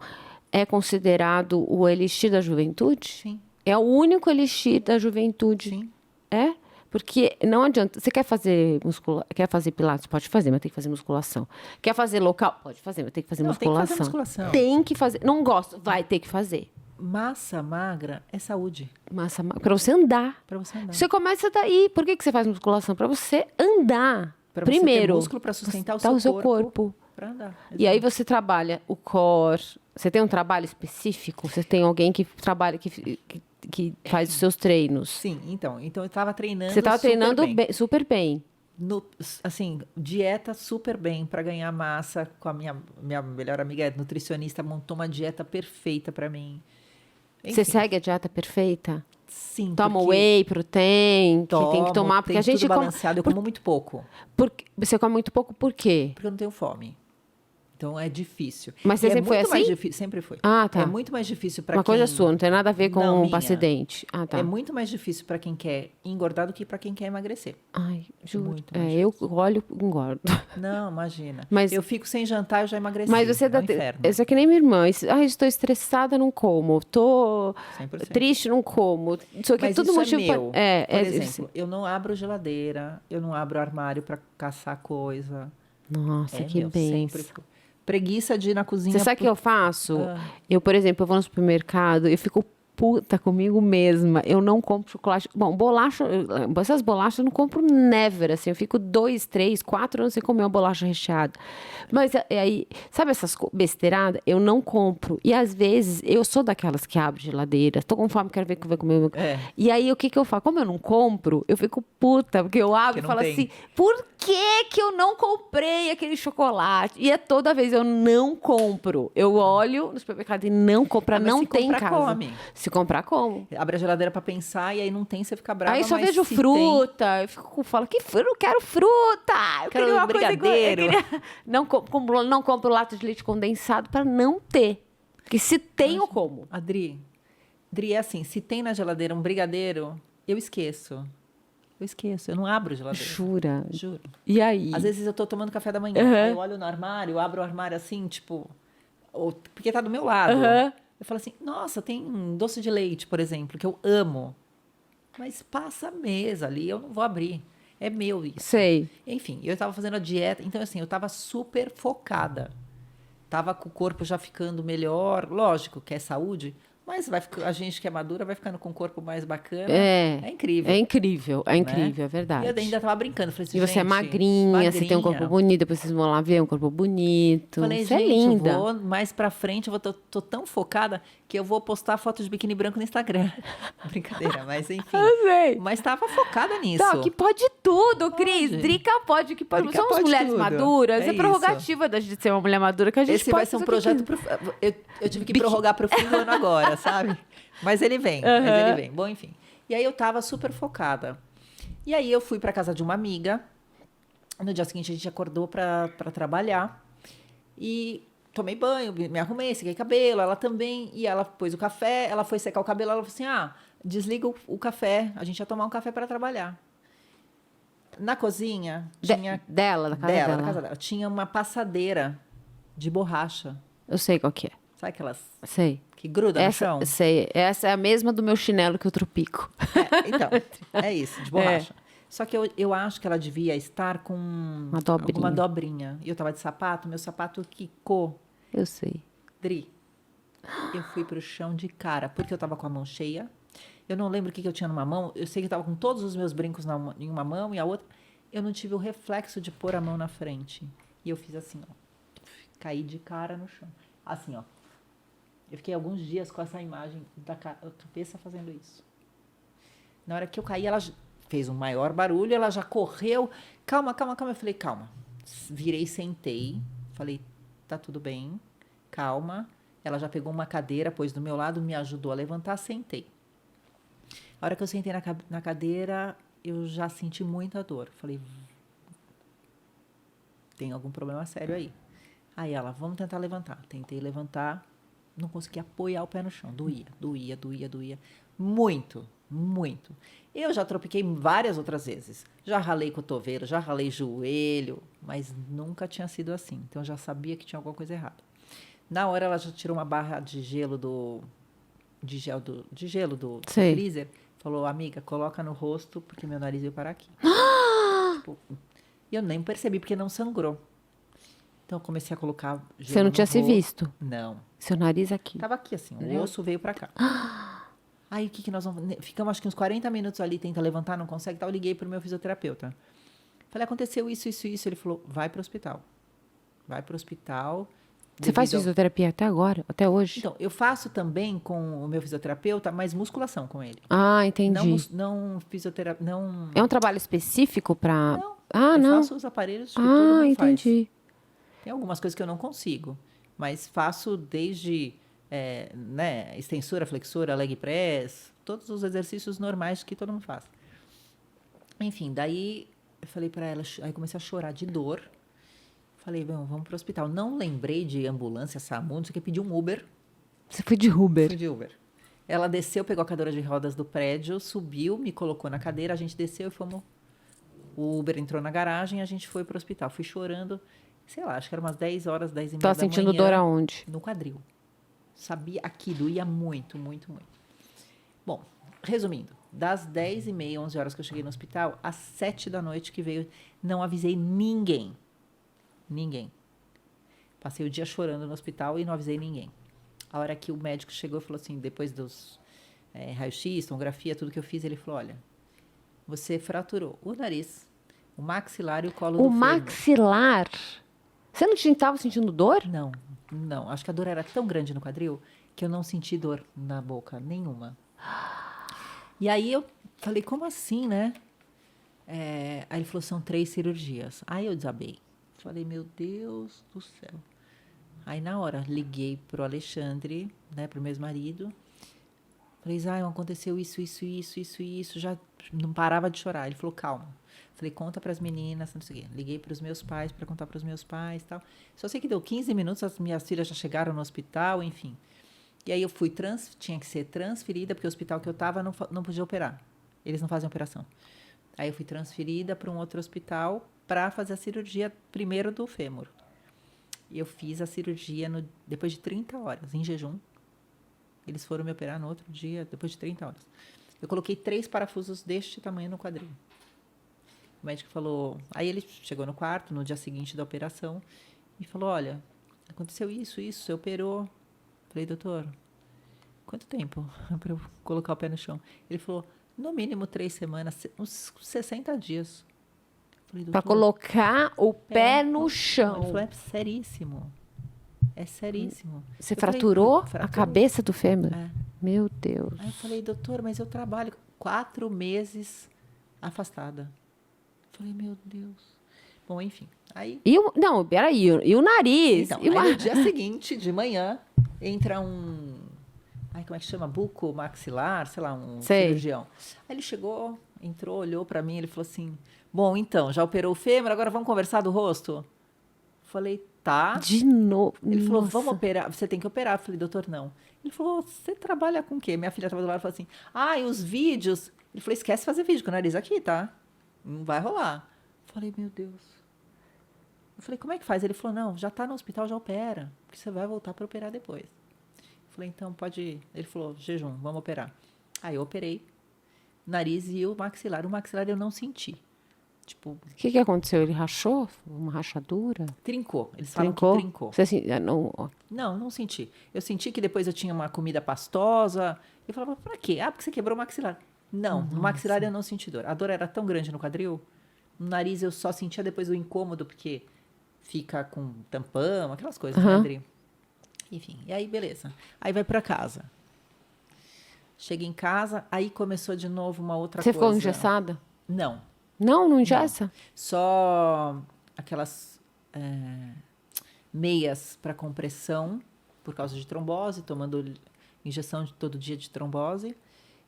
é considerado o elixir da juventude? Sim. É o único elixir da juventude. Sim. É? Porque não adianta. Você quer fazer pilates? Pode fazer, mas tem que fazer musculação. Quer fazer local? Pode fazer, mas tem que fazer musculação. Tem que fazer musculação. Tem que fazer. Não gosto, vai ter que fazer. Massa magra é saúde. Para você andar. Para você andar. Você começa daí. Por que você faz musculação? Para você andar. Pra Primeiro. Você ter músculo para sustentar o seu corpo. Para andar. E aí você trabalha o core. Você tem um trabalho específico? Você tem alguém que trabalha, que faz os seus treinos? Sim, então eu estava treinando. Você estava treinando super bem. Assim, dieta super bem para ganhar massa. Com a minha melhor amiga é nutricionista, montou uma dieta perfeita para mim. Enfim. Você segue a dieta perfeita? Sim. Toma whey, protein, que tem que tomar, porque a gente tudo balanceado. Eu como muito pouco. Você come muito pouco por quê? Porque eu não tenho fome. Então é difícil. Mas você sempre foi assim? Sempre foi. Ah, tá. É muito mais difícil para quem... Uma coisa sua, não tem nada a ver com Não, o minha. acidente. Ah, tá. É muito mais difícil para quem quer engordar do que para quem quer emagrecer. Ai, juro. Muito mais Eu olho e engordo. Não, imagina. Mas- eu fico sem jantar, eu já emagreci. Mas você é um inferno. Isso é que nem minha irmã. Estou estressada, não como. Estou 100%. triste, não como. Isso aqui é Mas tudo isso motivo é meu. Por isso. exemplo, eu não abro geladeira, eu não abro armário para caçar coisa. Nossa, que meu, bem. sempre fui. Preguiça de ir na cozinha. Você sabe o que eu faço? Ah. Eu, por exemplo, eu vou no supermercado, eu fico puta comigo mesma. Eu não compro chocolate. Bom, bolacha, essas bolachas eu não compro never, assim. Eu fico 2, 3, 4 anos sem comer uma bolacha recheada. Mas aí, sabe essas besteiradas? Eu não compro. E às vezes, eu sou daquelas que abre geladeira. Tô com fome, quero ver o que vai comer. E aí, o que eu faço? Como eu não compro, eu fico puta, porque eu abro e falo assim, por que eu não comprei aquele chocolate? E é toda vez eu não compro. Eu olho no supermercado e não compro, pra não ter em casa. Come. Se comprar, como? Abre a geladeira pra pensar e aí não tem, você fica brava. Aí só mas vejo se fruta. Eu fico falo, que fruta? Eu quero fruta! Eu Quero queria uma brigadeiro. coisa igual. Não compro lata de leite condensado para não ter. Porque se tem, eu como. Adri, é assim, se tem na geladeira um brigadeiro, eu esqueço. Eu não abro a geladeira. Jura? Juro. E aí? Às vezes eu tô tomando café da manhã, aí eu olho no armário, abro o armário assim, tipo... porque tá do meu lado. Eu falo assim, nossa, tem um doce de leite, por exemplo, que eu amo. Mas passa a mesa ali, eu não vou abrir. É meu isso. Sei. Enfim, eu estava fazendo a dieta, então assim, eu estava super focada. Tava com o corpo já ficando melhor, lógico que é saúde, mas a gente que é madura vai ficando com o corpo mais bacana. É. É É incrível, incrível, é né? incrível, é E eu verdade. ainda tava brincando, falei assim, E você é gente, magrinha, você tem um corpo magrinha. bonito, depois vocês vão lá ver um corpo bonito. Falei, Você é gente, eu linda. vou mais pra frente, tô tão focada que eu vou postar foto de biquíni branco no Instagram. Brincadeira, mas enfim. Eu sei. Mas tava focada nisso. Tá, que pode tudo, Cris. Pode. Drica pode, que pode. Drica Somos pode mulheres tudo. maduras. É É isso. prerrogativa da gente ser uma mulher madura que a gente Esse pode vai ser um fazer o que projeto quiser. eu tive que prorrogar pro fim do ano agora, sabe? Mas ele vem, mas ele vem. Bom, enfim. E aí eu tava super focada. E aí eu fui pra casa de uma amiga. No dia seguinte a gente acordou pra trabalhar. E tomei banho, me arrumei, sequei cabelo, ela também. E ela pôs o café, ela foi secar o cabelo, ela falou assim: ah, desliga o café, a gente ia tomar um café para trabalhar. Na cozinha tinha. Dela, da casa Da dela. casa dela. Tinha uma passadeira de borracha. Eu sei qual que é. Sabe aquelas Sei. que grudam no Essa, chão? sei. Essa é a mesma do meu chinelo que eu tropico. Então, é isso, de borracha. Só que eu acho que ela devia estar com dobrinha. alguma dobrinha. E eu tava de sapato, meu sapato quicou. Eu sei. Dri, eu fui pro chão de cara, porque eu tava com a mão cheia. Eu não lembro o que eu tinha numa mão. Eu sei que eu tava com todos os meus brincos em uma mão e a outra. Eu não tive o reflexo de pôr a mão na frente. E eu fiz assim, ó. Caí de cara no chão. Assim, ó. Eu fiquei alguns dias com essa imagem da cabeça fazendo isso. Na hora que eu caí, ela fez um maior barulho, ela já correu. Calma, calma, calma. Eu falei, calma. Virei, sentei. Falei, tá tudo bem. Calma. Ela já pegou uma cadeira, pôs do meu lado, me ajudou a levantar, sentei. A hora que eu sentei na cadeira, eu já senti muita dor. Falei, tem algum problema sério aí. Aí ela, vamos tentar levantar. Tentei levantar, não consegui apoiar o pé no chão. Doía, doía, doía, doía. Muito, muito. Eu já tropiquei várias outras vezes. Já ralei cotovelo, já ralei joelho, mas nunca tinha sido assim. Então eu já sabia que tinha alguma coisa errada. Na hora ela já tirou uma barra de gelo do Sei. freezer. Falou, amiga, coloca no rosto, porque meu nariz veio parar aqui. Tipo, e eu nem percebi, porque não sangrou. Então eu comecei a colocar gelo Você não no tinha se rosto. visto? Não. Seu nariz aqui. Tava aqui assim, o osso veio pra cá. Aí o que nós vamos... Ficamos acho que uns 40 minutos ali, tenta levantar, não consegue, tal. Eu liguei pro meu fisioterapeuta. Falei, aconteceu isso, isso, isso. Ele falou, vai pro hospital. Vai pro hospital. Você faz fisioterapia até agora? Até hoje? Então, eu faço também com o meu fisioterapeuta, mas musculação com ele. Ah, entendi. Não fisioterapia, não... É um trabalho específico pra... Não, Ah, eu não. faço os aparelhos que todo Ah, mundo faz. entendi. Tem algumas coisas que eu não consigo, mas faço desde extensora, flexora, leg press, todos os exercícios normais que todo mundo faz. Enfim, daí eu falei para ela, aí comecei a chorar de dor. Falei, vamos pro hospital. Não lembrei de ambulância, SAMU, não sei o que, pedi um Uber. Você foi de Uber? Fui de Uber. Ela desceu, pegou a cadeira de rodas do prédio, subiu, me colocou na cadeira, a gente desceu e fomos. O Uber entrou na garagem, a gente foi pro hospital. Fui chorando, sei lá, acho que era umas 10 horas, 10 e meia da manhã. Tá sentindo dor aonde? No quadril. Sabia, aqui doía muito, muito, muito. Bom, resumindo, das 10h30, 11 horas que eu cheguei no hospital, às 7 da noite que veio, não avisei ninguém. Ninguém. Passei o dia chorando no hospital e não avisei ninguém. A hora que o médico chegou e falou assim, depois dos raio-x, tomografia, tudo que eu fiz, ele falou, olha, você fraturou o nariz, o maxilar e o colo do O fêmur. maxilar? Você não estava sentindo dor? Não, não. Acho que a dor era tão grande no quadril que eu não senti dor na boca, nenhuma. E aí eu falei, como assim, né? Aí ele falou, são 3 cirurgias. Aí eu desabei. Falei, meu Deus do céu. Aí na hora, liguei pro Alexandre, né, pro meu ex-marido. Falei, aconteceu isso, isso, isso, isso, isso. Já não parava de chorar. Ele falou, calma. Falei, conta pras meninas, não sei o quê. Liguei pros meus pais para contar pros meus pais e tal. Só sei que deu 15 minutos, as minhas filhas já chegaram no hospital, enfim. E aí eu fui, tinha que ser transferida, porque o hospital que eu tava não podia operar. Eles não fazem operação. Aí eu fui transferida para um outro hospital para fazer a cirurgia primeiro do fêmur. E eu fiz a cirurgia depois de 30 horas, em jejum. Eles foram me operar no outro dia, depois de 30 horas. Eu coloquei 3 parafusos deste tamanho no quadril. O médico falou... Aí ele chegou no quarto, no dia seguinte da operação, e falou, olha, aconteceu isso, você operou. Falei, doutor, quanto tempo para eu colocar o pé no chão? Ele falou, no mínimo 3 semanas, uns 60 dias. Para colocar o pé no chão. Ele falou, é seríssimo. É seríssimo. Você fraturou Fraturou a cabeça do fêmur? É. Meu Deus. Aí eu falei, doutor, mas eu trabalho 4 meses afastada. Falei, meu Deus. Bom, enfim. Aí, Não, peraí. E o nariz? então, E aí no dia seguinte, de manhã, entra um... Ai, como é que chama? Buco maxilar, sei lá, um Sei. cirurgião. Aí ele chegou, entrou, olhou pra mim, ele falou assim, bom, então, já operou o fêmur, agora vamos conversar do rosto? Falei, tá. De novo. Ele falou, Nossa. vamos operar, você tem que operar. Eu falei, doutor, não. Ele falou, você trabalha com o quê? Minha filha estava do lado e falou assim, e os vídeos? Ele falou, esquece de fazer vídeo com o nariz aqui, tá? Não vai rolar. Eu falei, meu Deus. Eu falei, como é que faz? Ele falou, não, já tá no hospital, já opera, porque você vai voltar para operar depois. Eu falei, então pode ir. Ele falou, jejum, vamos operar. Aí eu operei, nariz e o maxilar. O maxilar eu não senti. Tipo, O que aconteceu? Ele rachou? Uma rachadura? trincou. Eles falam Trincou? que trincou. Você, não, Não senti. Eu senti que depois eu tinha uma comida pastosa. Eu falava, pra quê? Porque você quebrou o maxilar. Não, no maxilar eu não senti dor. A dor era tão grande no quadril. No nariz eu só sentia depois o incômodo, porque fica com tampão, aquelas coisas, né, Adri? Enfim, e aí beleza. Aí vai pra casa. Chega em casa, aí começou de novo uma outra Você coisa. ficou engessada? Não. Não engessa? Só aquelas meias para compressão por causa de trombose, tomando injeção de todo dia de trombose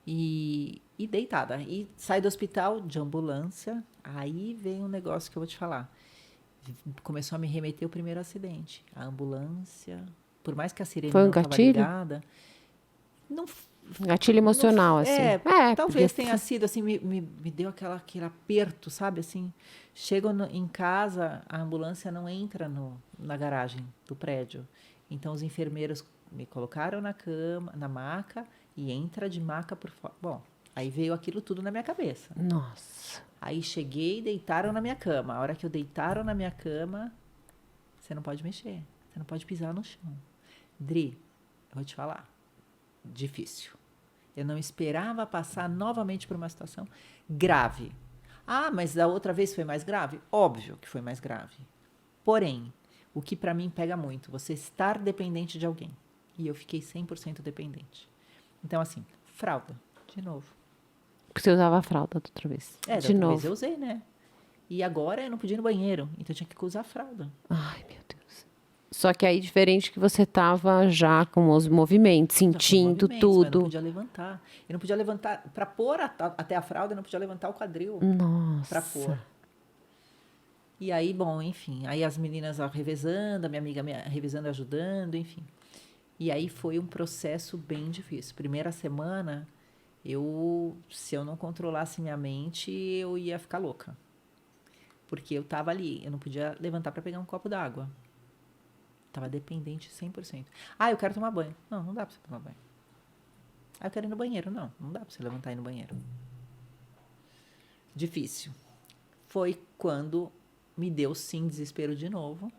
e deitada. E sai do hospital de ambulância, aí vem um negócio que eu vou te falar. Começou a me remeter o primeiro acidente. A ambulância, por mais que a sirene Foi um não estava gatilho? ligada, não Gatilho emocional, não, assim. talvez porque- tenha sido assim, me deu aquele aperto, sabe? Assim, chego em casa, a ambulância não entra na garagem do prédio. Então, os enfermeiros me colocaram na cama, na maca, e entra de maca por fora. Bom, aí veio aquilo tudo na minha cabeça. Nossa. Aí cheguei e deitaram na minha cama. A hora que eu deitaram na minha cama, você não pode mexer, você não pode pisar no chão. Dri, eu vou te falar, difícil. Eu não esperava passar novamente por uma situação grave. Mas da outra vez foi mais grave? Óbvio que foi mais grave. Porém, o que para mim pega muito, você estar dependente de alguém. E eu fiquei 100% dependente. Então, assim, fralda, de novo. Porque você usava a fralda da outra vez. Da de outra novo. vez eu usei, né? E agora eu não podia ir no banheiro, então eu tinha que usar a fralda. Ai, meu Deus. Só que aí, diferente que você tava já com os movimentos, Já com sentindo movimentos, mas eu tudo. não podia levantar. Eu não podia levantar, para pôr até a fralda, eu não podia levantar o quadril. Nossa. Para pôr. E aí, bom, enfim, aí as meninas revezando, a minha amiga revezando, ajudando, enfim. E aí foi um processo bem difícil. Primeira semana, se eu não controlasse minha mente, eu ia ficar louca. Porque eu tava ali, eu não podia levantar para pegar um copo d'água. Tava dependente 100%. Eu quero tomar banho. Não dá para você tomar banho. Eu quero ir no banheiro. Não dá para você levantar e ir no banheiro. Difícil. Foi quando me deu, sim, desespero de novo.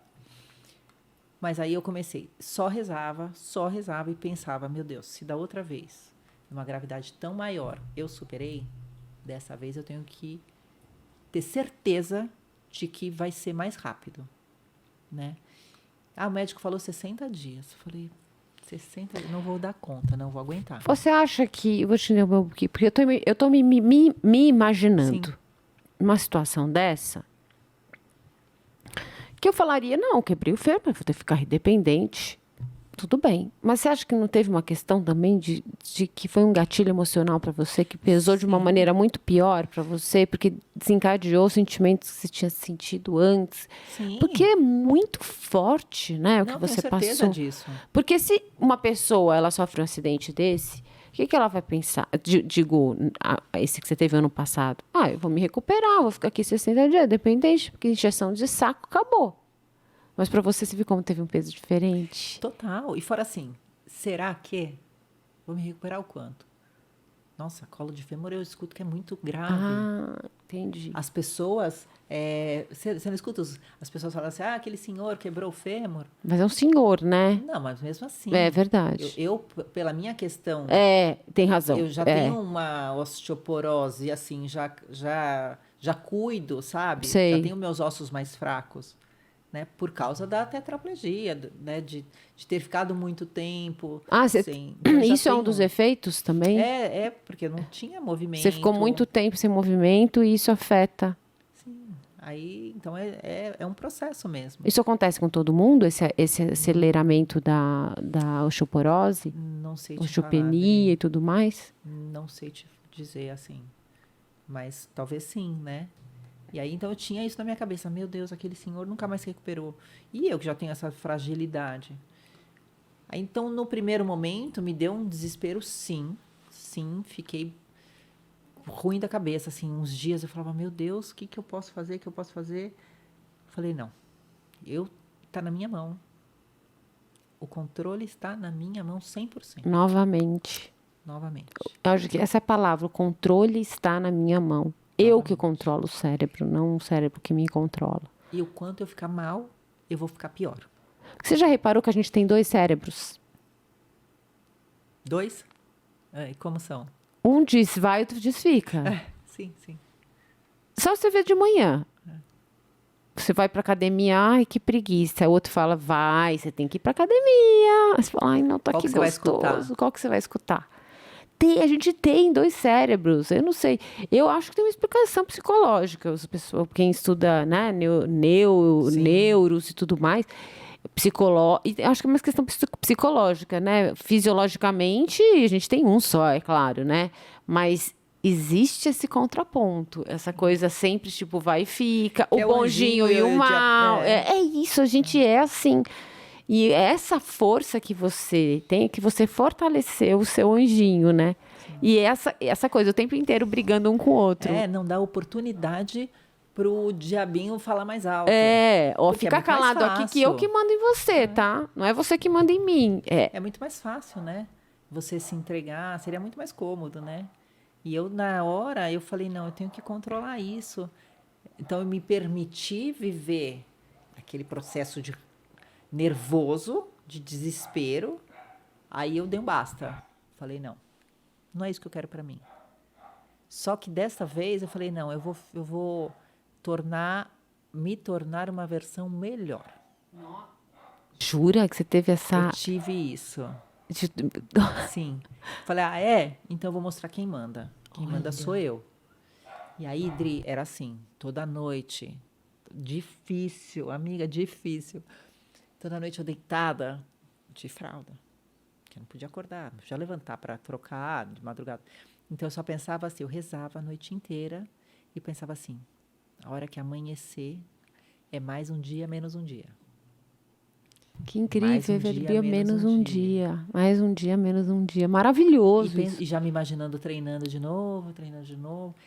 Mas aí eu comecei, só rezava e pensava, meu Deus, se da outra vez, uma gravidade tão maior, eu superei, dessa vez eu tenho que ter certeza de que vai ser mais rápido, né? O médico falou 60 dias. Eu falei, 60 dias, não vou dar conta, não vou aguentar. Você acha que... Eu vou te interromper um pouquinho, porque eu tô me imaginando Sim. numa situação dessa, que eu falaria, não, quebrei o fêmur, vou ter que ficar dependente. Tudo bem. Mas você acha que não teve uma questão também de que foi um gatilho emocional para você, que pesou de uma maneira muito pior para você, porque desencadeou sentimentos que você tinha sentido antes? Sim. Porque é muito forte, né, o que Não, você tenho certeza passou. disso. Porque se uma pessoa, ela sofre um acidente desse, o que ela vai pensar? Digo, esse que você teve ano passado. Eu vou me recuperar, vou ficar aqui 60 dias, dependente, porque injeção de saco acabou. Mas para você viu como teve um peso diferente? Total. E fora assim, será que Vou me recuperar o quanto? Nossa, colo de fêmur eu escuto que é muito grave. Ah, entendi. As pessoas... Você não escuta as pessoas falando assim, aquele senhor quebrou o fêmur? Mas é um senhor, né? Não, mas mesmo assim... É verdade. Pela minha questão... Tem razão. Eu já tenho uma osteoporose, assim, já cuido, sabe? Sei. Já tenho meus ossos mais fracos, né? Por causa da tetraplegia, né? De ter ficado muito tempo sem... Eu já Isso é um dos efeitos também? Porque não tinha movimento. Você ficou muito tempo sem movimento e isso afeta. Sim. Aí, então, é um processo mesmo. Isso acontece com todo mundo, esse aceleramento da osteoporose? Não sei te Osteopenia falar, e tudo mais? não sei te dizer assim. Mas talvez sim, né? E aí, então, eu tinha isso na minha cabeça. Meu Deus, aquele senhor nunca mais se recuperou. E eu que já tenho essa fragilidade. Aí, então, no primeiro momento, me deu um desespero, sim. Sim, fiquei ruim da cabeça, assim. Uns dias eu falava, meu Deus, o que eu posso fazer? O que eu posso fazer? Falei, não. Tá na minha mão. O controle está na minha mão 100%. Novamente. Eu acho que essa é a palavra, o controle está na minha mão. Eu que controlo o cérebro, não o cérebro que me controla. E o quanto eu ficar mal, eu vou ficar pior. Você já reparou que a gente tem 2 cérebros? 2? E como são? Um diz vai, outro diz fica. Sim, sim. Só você vê de manhã. Você vai pra academia, ai, que preguiça. O outro fala, vai, você tem que ir pra academia. Aí você fala, ai, não, tá aqui gostoso. Qual que você vai escutar? A gente tem 2 cérebros, eu não sei. Eu acho que tem uma explicação psicológica. As pessoas, quem estuda, né, neuros e tudo mais, acho que é uma questão psicológica, né? Fisiologicamente, a gente tem um só, é claro, né? Mas existe esse contraponto, essa coisa sempre, tipo, vai e fica, o bonzinho e o mal. É isso, a gente é assim. E essa força que você tem, é que você fortaleceu o seu anjinho, né? Sim. E essa coisa, o tempo inteiro brigando um com o outro. Não dá oportunidade pro diabinho falar mais alto. Ó, fica calado aqui que eu que mando em você, tá? Não é você que manda em mim. É muito mais fácil, né? Você se entregar, seria muito mais cômodo, né? E eu, na hora, eu falei, não, eu tenho que controlar isso. Então, eu me permiti viver aquele processo de nervoso, de desespero. Aí eu dei um basta. Falei, não é isso que eu quero para mim. Só que dessa vez eu falei, não, eu vou me tornar uma versão melhor. Jura que você teve essa... Eu tive isso. Sim. Falei, então eu vou mostrar quem manda. Quem manda sou eu. E aí, Dri, era assim, toda noite. Difícil, amiga, difícil. Toda noite eu deitada de fralda. Que eu não podia acordar, não podia levantar para trocar de madrugada. Então eu só pensava assim, eu rezava a noite inteira e pensava assim, a hora que amanhecer é mais um dia, menos um dia. Que incrível, dia menos um dia. Mais um dia, menos um dia. Maravilhoso. E já me imaginando treinando de novo.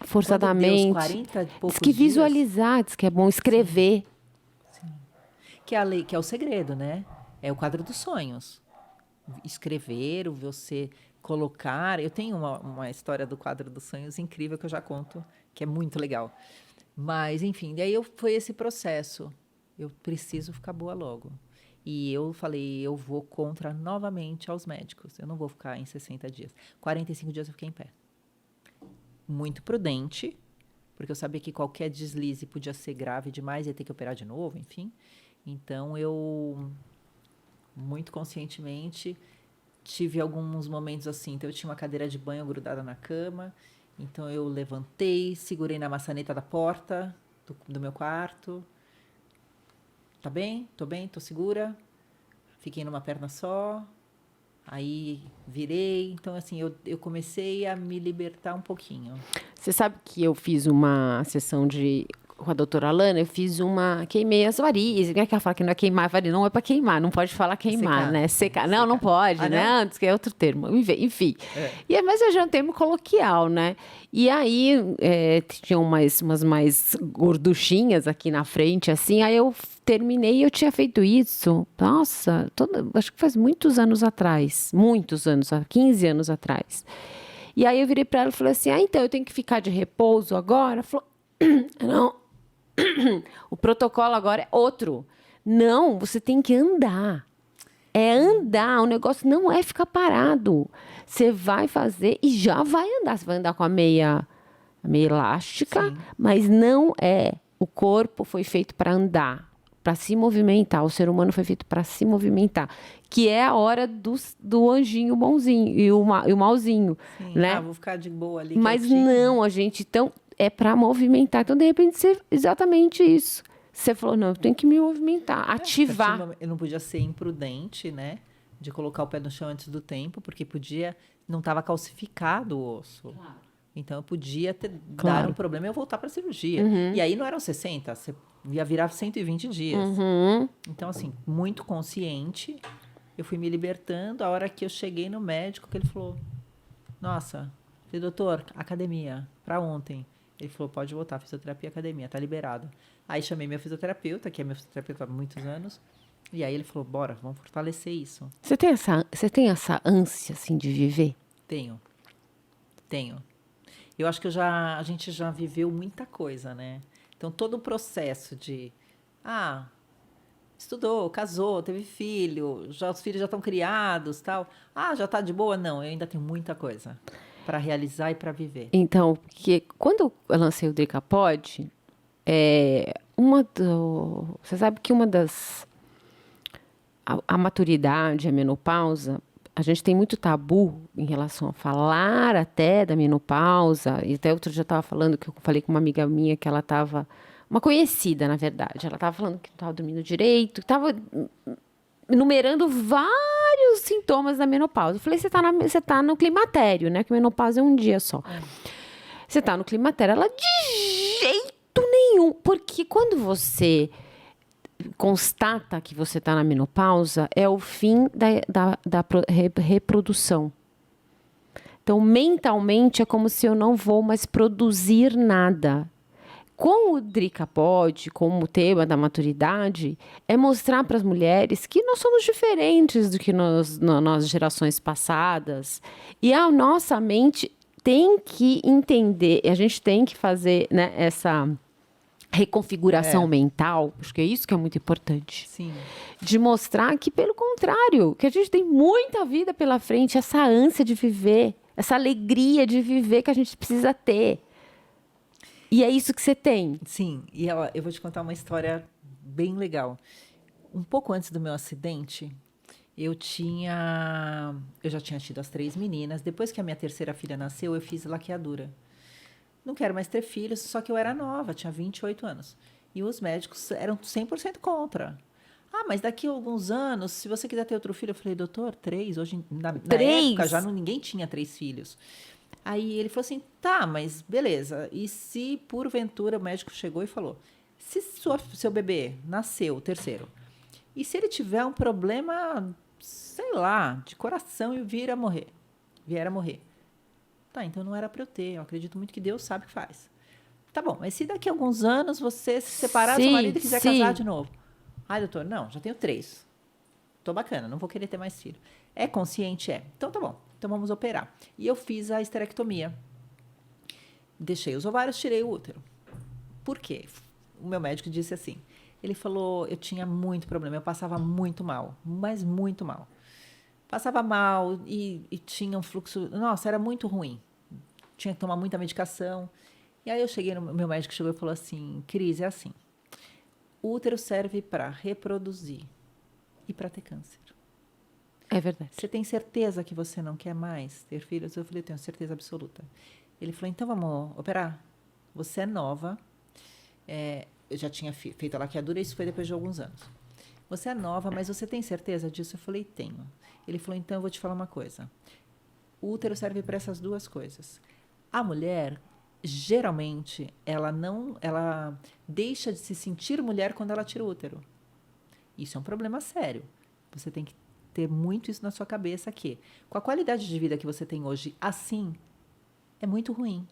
Força da mente. 40 e poucos diz que visualizar, diz que é bom escrever. Sim. Que é a lei, que é o segredo, né? É o quadro dos sonhos. Escrever, você colocar. Eu tenho uma história do quadro dos sonhos incrível que eu já conto, que é muito legal. Mas, enfim, daí foi esse processo. Eu preciso ficar boa logo. E eu falei, eu vou contra novamente aos médicos. Eu não vou ficar em 60 dias. 45 dias eu fiquei em pé. Muito prudente, porque eu sabia que qualquer deslize podia ser grave demais, ia ter que operar de novo, enfim. Então, eu, muito conscientemente, tive alguns momentos assim. Então, eu tinha uma cadeira de banho grudada na cama. Então, eu levantei, segurei na maçaneta da porta do meu quarto. Tá bem? Tô segura. Fiquei numa perna só. Aí virei. Então, assim, eu comecei a me libertar um pouquinho. Você sabe que eu fiz uma sessão com a doutora Alana, eu fiz queimei as varizes. Não é que ela fala que não é queimar varizes, não é para queimar, não pode falar queimar, Secar. né? Secar. Não, Secar. não pode, Ah, né? não? Antes que é outro termo. Enfim. É. Mas já é um termo coloquial, né? E aí, tinham umas mais gorduchinhas aqui na frente, assim, aí eu terminei e eu tinha feito isso, nossa, acho que faz muitos anos atrás, 15 anos atrás. E aí eu virei para ela e falei assim, então eu tenho que ficar de repouso agora? Ela falou, não, o protocolo agora é outro. Não, você tem que andar. É andar, o negócio não é ficar parado. Você vai fazer e já vai andar. Você vai andar com a meia elástica, Sim. mas não é. O corpo foi feito para andar, para se movimentar. O ser humano foi feito para se movimentar, que é a hora do anjinho bonzinho e o malzinho, Sim. né? Vou ficar de boa ali. Mas quietinho. não, a gente, então, é para movimentar. Então, de repente, exatamente isso. Você falou, não, eu tenho que me movimentar, ativar. Eu não podia ser imprudente, né? De colocar o pé no chão antes do tempo, porque não estava calcificado o osso. Claro. Então, eu podia Claro. dar um problema e eu voltar para a cirurgia. Uhum. E aí não eram 60, você ia virar 120 dias. Uhum. Então, assim, muito consciente, eu fui me libertando. A hora que eu cheguei no médico, que ele falou, nossa, falei, doutor, academia, para ontem. Ele falou, pode voltar, fisioterapia, academia, tá liberado. Aí chamei meu fisioterapeuta, que é meu fisioterapeuta há muitos anos, e aí ele falou, bora, vamos fortalecer isso. Você tem essa ânsia, assim, de viver? Tenho. Eu acho que a gente já viveu muita coisa, né? Então, todo o processo de, estudou, casou, teve filho, os filhos já estão criados, tal. Já tá de boa? Não, eu ainda tenho muita coisa para realizar e para viver. Então, porque quando eu lancei o Decapod, você sabe que a maturidade, a menopausa, a gente tem muito tabu em relação a falar até da menopausa. E até outro dia eu estava falando, que eu falei com uma amiga minha que ela estava, uma conhecida, na verdade. Ela estava falando que não estava dormindo direito, estava enumerando vários sintomas da menopausa. Eu falei, você tá no climatério, né? Que menopausa é um dia só. Você tá no climatério. Ela, de jeito nenhum. Porque quando você constata que você está na menopausa, é o fim da reprodução. Então, mentalmente, é como se eu não vou mais produzir nada. Com o Dricapod, como o tema da maturidade, é mostrar para as mulheres que nós somos diferentes do que nas gerações passadas. E a nossa mente tem que entender, a gente tem que fazer, né, essa reconfiguração mental, acho que é isso que é muito importante. Sim. De mostrar que, pelo contrário, que a gente tem muita vida pela frente, essa ânsia de viver, essa alegria de viver que a gente precisa ter. E é isso que você tem. Sim, e eu vou te contar uma história bem legal. Um pouco antes do meu acidente, eu já tinha tido as 3 meninas. Depois que a minha terceira filha nasceu, eu fiz laqueadura. Não quero mais ter filhos, só que eu era nova, tinha 28 anos. E os médicos eram 100% contra. Mas daqui a alguns anos, se você quiser ter outro filho, eu falei, doutor, 3? Hoje, na 3? época, ninguém tinha 3 filhos. Aí ele falou assim, tá, mas beleza. E se, porventura, o médico chegou e falou, se seu bebê nasceu, o terceiro, e se ele tiver um problema, sei lá, de coração e vier a morrer? Tá, então não era para eu ter. Eu acredito muito que Deus sabe o que faz. Tá bom, mas se daqui a alguns anos você se separar do seu marido e quiser casar de novo? Doutor, não, já tenho 3. Tô bacana, não vou querer ter mais filho. É consciente? É. Então tá bom, então vamos operar. E eu fiz a esterectomia. Deixei os ovários, tirei o útero. Por quê? O meu médico disse assim, ele falou, eu tinha muito problema, eu passava muito mal, mas muito mal. Passava mal e tinha um fluxo... Nossa, era muito ruim. Tinha que tomar muita medicação. E aí eu cheguei, meu médico chegou e falou assim, Cris, é assim, o útero serve para reproduzir e para ter câncer. É verdade. Você tem certeza que você não quer mais ter filhos? Eu falei, eu tenho certeza absoluta. Ele falou, então vamos operar? Você é nova. Eu já tinha feito a laqueadura, isso foi depois de alguns anos. Você é nova, mas você tem certeza disso? Eu falei, tenho. Ele falou, então eu vou te falar uma coisa. O útero serve para essas 2 coisas. A mulher, geralmente, ela deixa de se sentir mulher quando ela tira o útero. Isso é um problema sério. Você tem que ter muito isso na sua cabeça que, com a qualidade de vida que você tem hoje, assim, é muito ruim.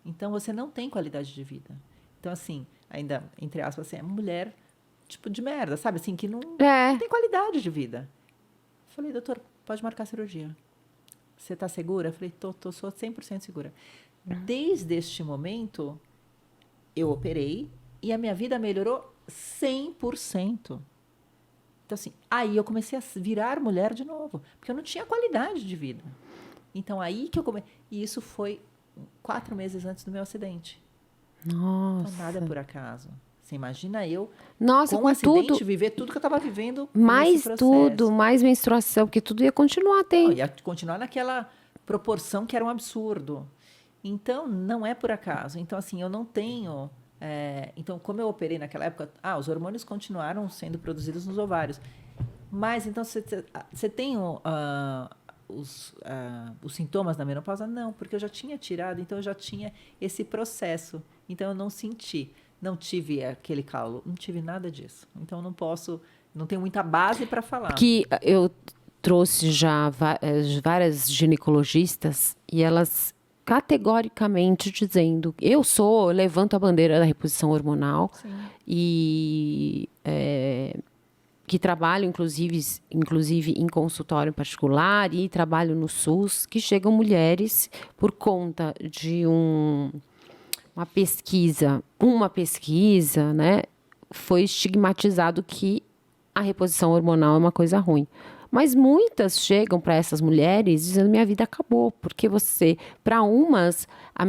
Então, você não tem qualidade de vida. Então, assim, ainda, entre aspas, assim, é mulher, tipo, de merda, sabe? Assim, que não tem qualidade de vida. Falei, doutor, pode marcar a cirurgia. Você está segura? Eu falei, sou 100% segura. Desde este momento, eu operei e a minha vida melhorou 100%. Então, assim, aí eu comecei a virar mulher de novo, porque eu não tinha qualidade de vida. Então, aí que eu comecei. E isso foi 4 meses antes do meu acidente. Nossa. Então, nada é por acaso. Você imagina eu, Nossa, com com um acidente, tudo, viver tudo que eu estava vivendo mais nesse processo. tudo, mais menstruação, porque tudo ia continuar Não, tendo. ia continuar naquela proporção que era um absurdo. Então, não é por acaso. Então, assim, eu não tenho... então, como eu operei naquela época, os hormônios continuaram sendo produzidos nos ovários. Mas, então, você tem os sintomas da menopausa? Não, porque eu já tinha tirado, então eu já tinha esse processo. Então, eu não senti. Não tive aquele calo, não tive nada disso. Então, não tenho muita base para falar. Que eu trouxe já várias ginecologistas e elas categoricamente dizendo, eu levanto a bandeira da reposição hormonal. Sim. E que trabalho, inclusive em consultório particular e trabalho no SUS, que chegam mulheres por conta de uma pesquisa, né, foi estigmatizado que a reposição hormonal é uma coisa ruim. Mas muitas chegam para essas mulheres dizendo, minha vida acabou, porque para umas, a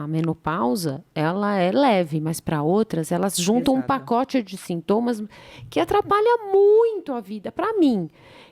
menopausa, ela é leve, mas para outras, elas juntam um pacote de sintomas que atrapalha muito a vida. Para mim,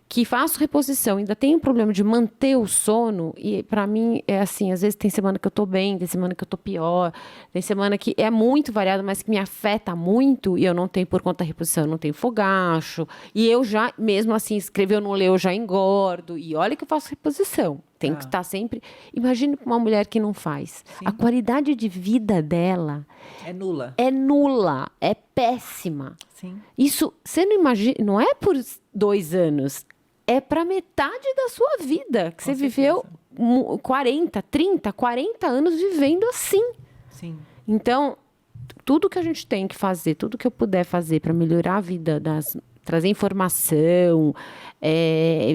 que faço reposição, ainda tenho problema de manter o sono, e para mim é assim, às vezes tem semana que eu tô bem, tem semana que eu tô pior, tem semana que é muito variado, mas que me afeta muito, e eu não tenho, por conta da reposição, eu não tenho fogacho, e eu já, mesmo assim, escrever ou não ler, eu já engordo, e olha que eu faço reposição, tem que estar sempre... Imagine uma mulher que não faz. Sim. A qualidade de vida dela... É nula. É nula, é péssima. Sim. Isso, você não imagina, não é por 2 anos, é para metade da sua vida, que você viveu 40, 30, 40 anos vivendo assim. Sim. Então, tudo que a gente tem que fazer, tudo que eu puder fazer para melhorar a vida trazer informação,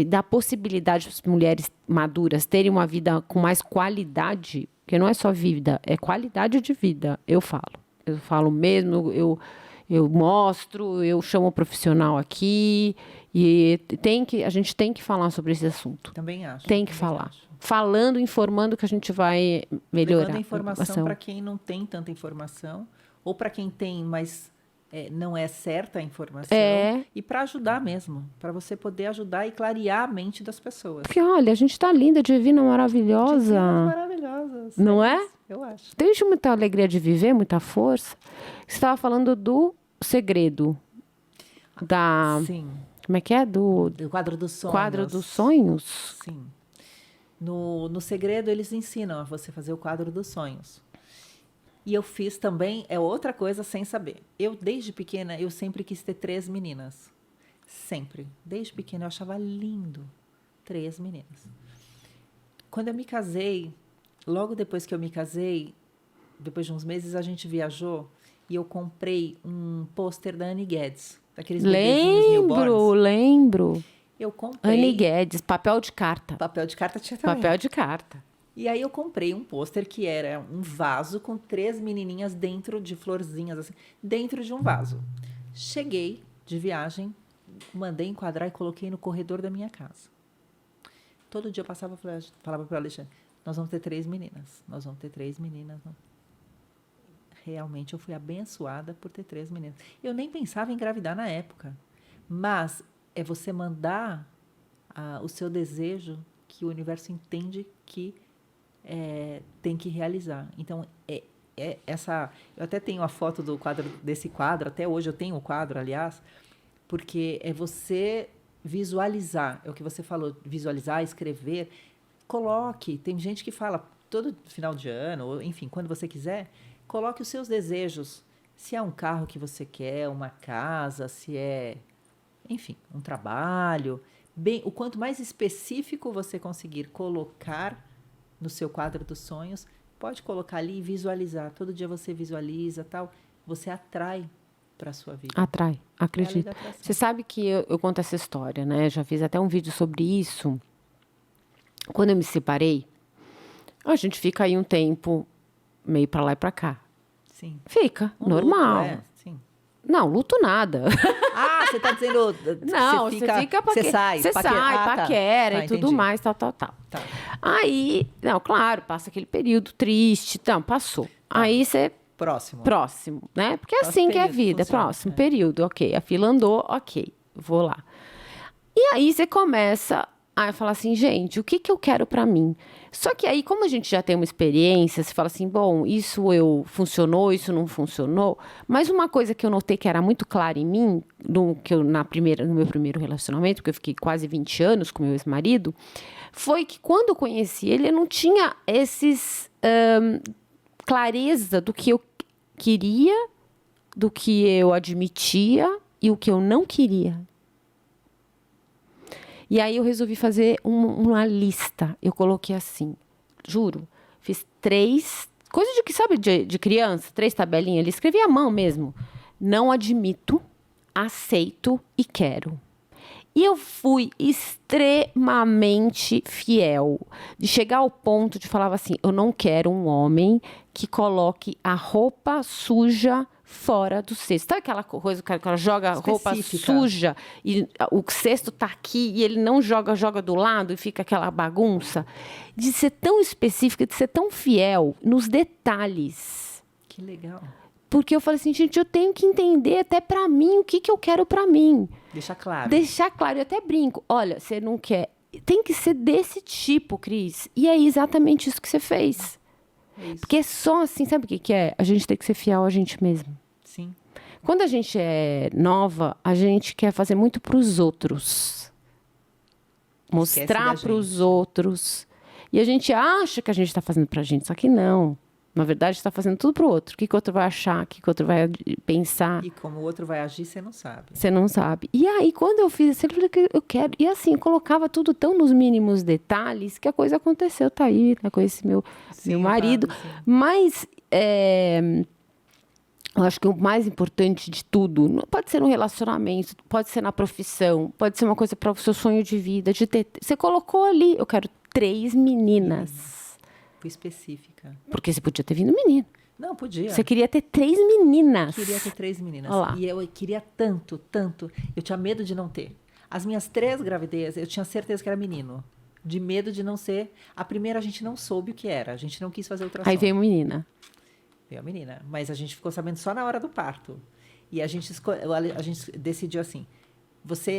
dar possibilidade para as mulheres maduras terem uma vida com mais qualidade, porque não é só vida, é qualidade de vida, eu falo mesmo, eu mostro, eu chamo o profissional aqui e a gente tem que falar sobre esse assunto. Também acho. Tem que falar. Falando, informando que a gente vai melhorar. Levando a informação para quem não tem tanta informação, ou para quem tem, mas não é certa a informação, e para ajudar mesmo, para você poder ajudar e clarear a mente das pessoas. Porque, olha, a gente está linda, divina, maravilhosa. Divinas maravilhosas. Não é? Eu acho. Tem muita alegria de viver, muita força. Você estava falando do segredo. Sim. Como é que é? Do quadro dos sonhos. Quadro dos sonhos? Sim. No segredo, eles ensinam a você fazer o quadro dos sonhos. E eu fiz também, outra coisa sem saber. Eu, desde pequena, eu sempre quis ter 3 meninas. Sempre. Desde pequena, eu achava lindo. 3 meninas. Quando eu me casei, logo depois que eu me casei, depois de uns meses, a gente viajou e eu comprei um pôster da Annie Guedes. Daqueles bebezinhos newborns. Lembro. Eu comprei. Annie Guedes, papel de carta. Papel de carta tinha também. Papel de carta. E aí eu comprei um pôster que era um vaso com 3 menininhas dentro de florzinhas, assim, dentro de um vaso. Cheguei de viagem, mandei enquadrar e coloquei no corredor da minha casa. Todo dia eu passava e falava para o Alexandre, nós vamos ter 3 meninas, nós vamos ter 3 meninas. Realmente eu fui abençoada por ter 3 meninas. Eu nem pensava em engravidar na época, mas é você mandar o seu desejo que o universo entende que tem que realizar. Então, eu até tenho a foto desse quadro, até hoje eu tenho o quadro, aliás, porque é você visualizar, é o que você falou, visualizar, escrever, coloque, tem gente que fala, todo final de ano, ou enfim, quando você quiser, coloque os seus desejos. Se é um carro que você quer, uma casa, se é, enfim, um trabalho. Bem, o quanto mais específico você conseguir colocar no seu quadro dos sonhos, pode colocar ali e visualizar. Todo dia você visualiza, tal, você atrai para sua vida. Atrai, É a lei acredito. da atração. Você sabe que eu conto essa história, né? Já fiz até um vídeo sobre isso. Quando eu me separei, a gente fica aí um tempo meio pra lá e pra cá. Sim. Fica, Um normal. luto, sim. Não, luto nada. Ah, você tá dizendo Não, você fica você sai, você paquera. sai, Ah, tá. paquera Tá, e tudo entendi. mais, tal, tal, tal. Tá. Aí, não, claro, passa aquele período triste, então, passou. Aí você, próximo, né? Porque é Próximo assim que é a período vida, funciona, próximo é. período, ok. A fila andou, ok, vou lá. E aí você começa a falar assim, gente, o que que eu quero pra mim? Só que aí, como a gente já tem uma experiência, você fala assim, bom, funcionou, isso não funcionou. Mas uma coisa que eu notei que era muito clara em mim, no meu primeiro relacionamento, porque eu fiquei quase 20 anos com meu ex-marido, foi que quando eu conheci ele, eu não tinha clareza do que eu queria, do que eu admitia e o que eu não queria. E aí eu resolvi fazer uma lista. Eu coloquei assim, juro, fiz 3, coisa de que sabe de criança, 3 tabelinhas ali, escrevi à mão mesmo. Não admito, aceito e quero. E eu fui extremamente fiel, de chegar ao ponto de falar assim, eu não quero um homem que coloque a roupa suja fora do cesto. Sabe aquela coisa que o cara joga a roupa Específica. suja e o cesto tá aqui e ele não joga do lado e fica aquela bagunça? De ser tão específica, de ser tão fiel nos detalhes. Que legal. Porque eu falei assim, gente, eu tenho que entender até pra mim o que que eu quero pra mim. Deixar claro. Deixar claro, eu até brinco. Olha, você não quer. Tem que ser desse tipo, Cris. E é exatamente isso que você fez. É isso. Porque é só assim, sabe o que que é? A gente tem que ser fiel a gente mesmo. Sim. Quando a gente é nova, a gente quer fazer muito pros outros. Mostrar da pros gente. outros. E a gente acha que a gente tá fazendo pra gente, só que não. Na verdade, está fazendo tudo pro outro. O que que o outro vai achar? O que que o outro vai pensar? E como o outro vai agir, você não sabe. Você não sabe. E aí, quando eu fiz assim, eu falei que eu quero. E assim, eu colocava tudo tão nos mínimos detalhes que a coisa aconteceu. Tá aí, né, com esse meu Sim, marido. Fábio, sim. Mas eu acho que o mais importante de tudo, não pode ser no relacionamento, pode ser na profissão, pode ser uma coisa para o seu sonho de vida, de ter. Você colocou ali, eu quero 3 meninas. Fui específica. Porque você podia ter vindo menino. Não, podia. Você queria ter 3 meninas. Queria ter 3 meninas. Olha lá. E eu queria tanto, tanto. Eu tinha medo de não ter. As minhas 3 gravidezes, eu tinha certeza que era menino. De medo de não ser. A primeira a gente não soube o que era. A gente não quis fazer ultrassom. Aí veio menina. Veio a menina. Mas a gente ficou sabendo só na hora do parto. E a gente decidiu assim.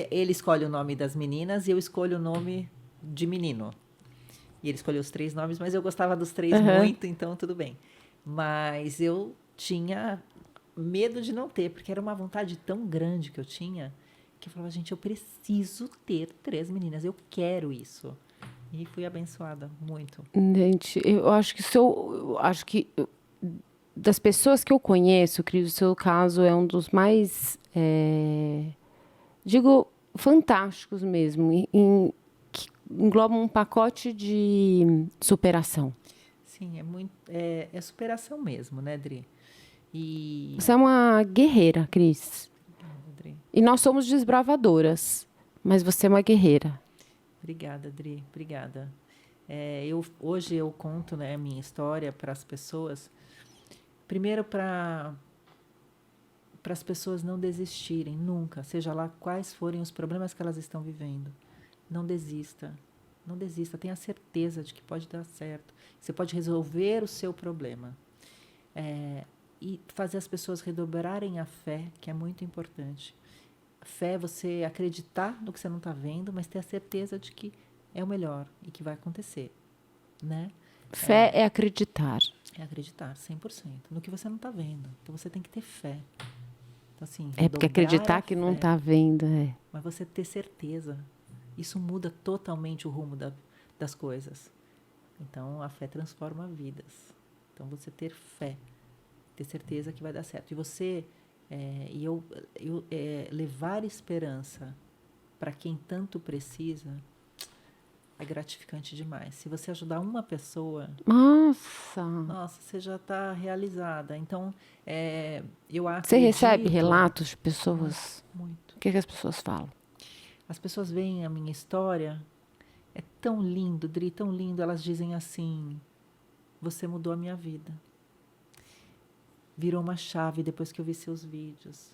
Ele escolhe o nome das meninas e eu escolho o nome de menino. E ele escolheu os 3 nomes, mas eu gostava dos 3 muito, então tudo bem. Mas eu tinha medo de não ter, porque era uma vontade tão grande que eu tinha, que eu falava, gente, eu preciso ter 3 meninas, eu quero isso. E fui abençoada muito. Gente, eu acho que das pessoas que eu conheço, Cris, o seu caso é um dos mais, digo, fantásticos mesmo, que englobam um pacote de superação. Sim, é superação mesmo, né, Dri? E... Você é uma guerreira, Cris. Dri. E nós somos desbravadoras, mas você é uma guerreira. Obrigada, Dri, obrigada. Hoje eu conto, né, a minha história para as pessoas, primeiro para as pessoas não desistirem nunca, seja lá quais forem os problemas que elas estão vivendo. Não desista, não desista, tenha certeza de que pode dar certo. Você pode resolver o seu problema. E fazer as pessoas redobrarem a fé, que é muito importante. Fé é você acreditar no que você não está vendo, mas ter a certeza de que é o melhor e que vai acontecer, né? Fé é acreditar. É acreditar 100% no que você não está vendo. Então, você tem que ter fé. Então, assim, É porque acreditar que não está vendo, Mas você ter certeza. Isso muda totalmente o rumo das coisas. Então, a fé transforma vidas. Então, você ter fé, ter certeza que vai dar certo. E você, levar esperança para quem tanto precisa é gratificante demais. Se você ajudar uma pessoa, Nossa! nossa, você já está realizada. Então, eu Você recebe acredito... relatos de pessoas? Muito. O que as pessoas falam? As pessoas veem a minha história, é tão lindo, Dri, tão lindo. Elas dizem assim: você mudou a minha vida. Virou uma chave depois que eu vi seus vídeos.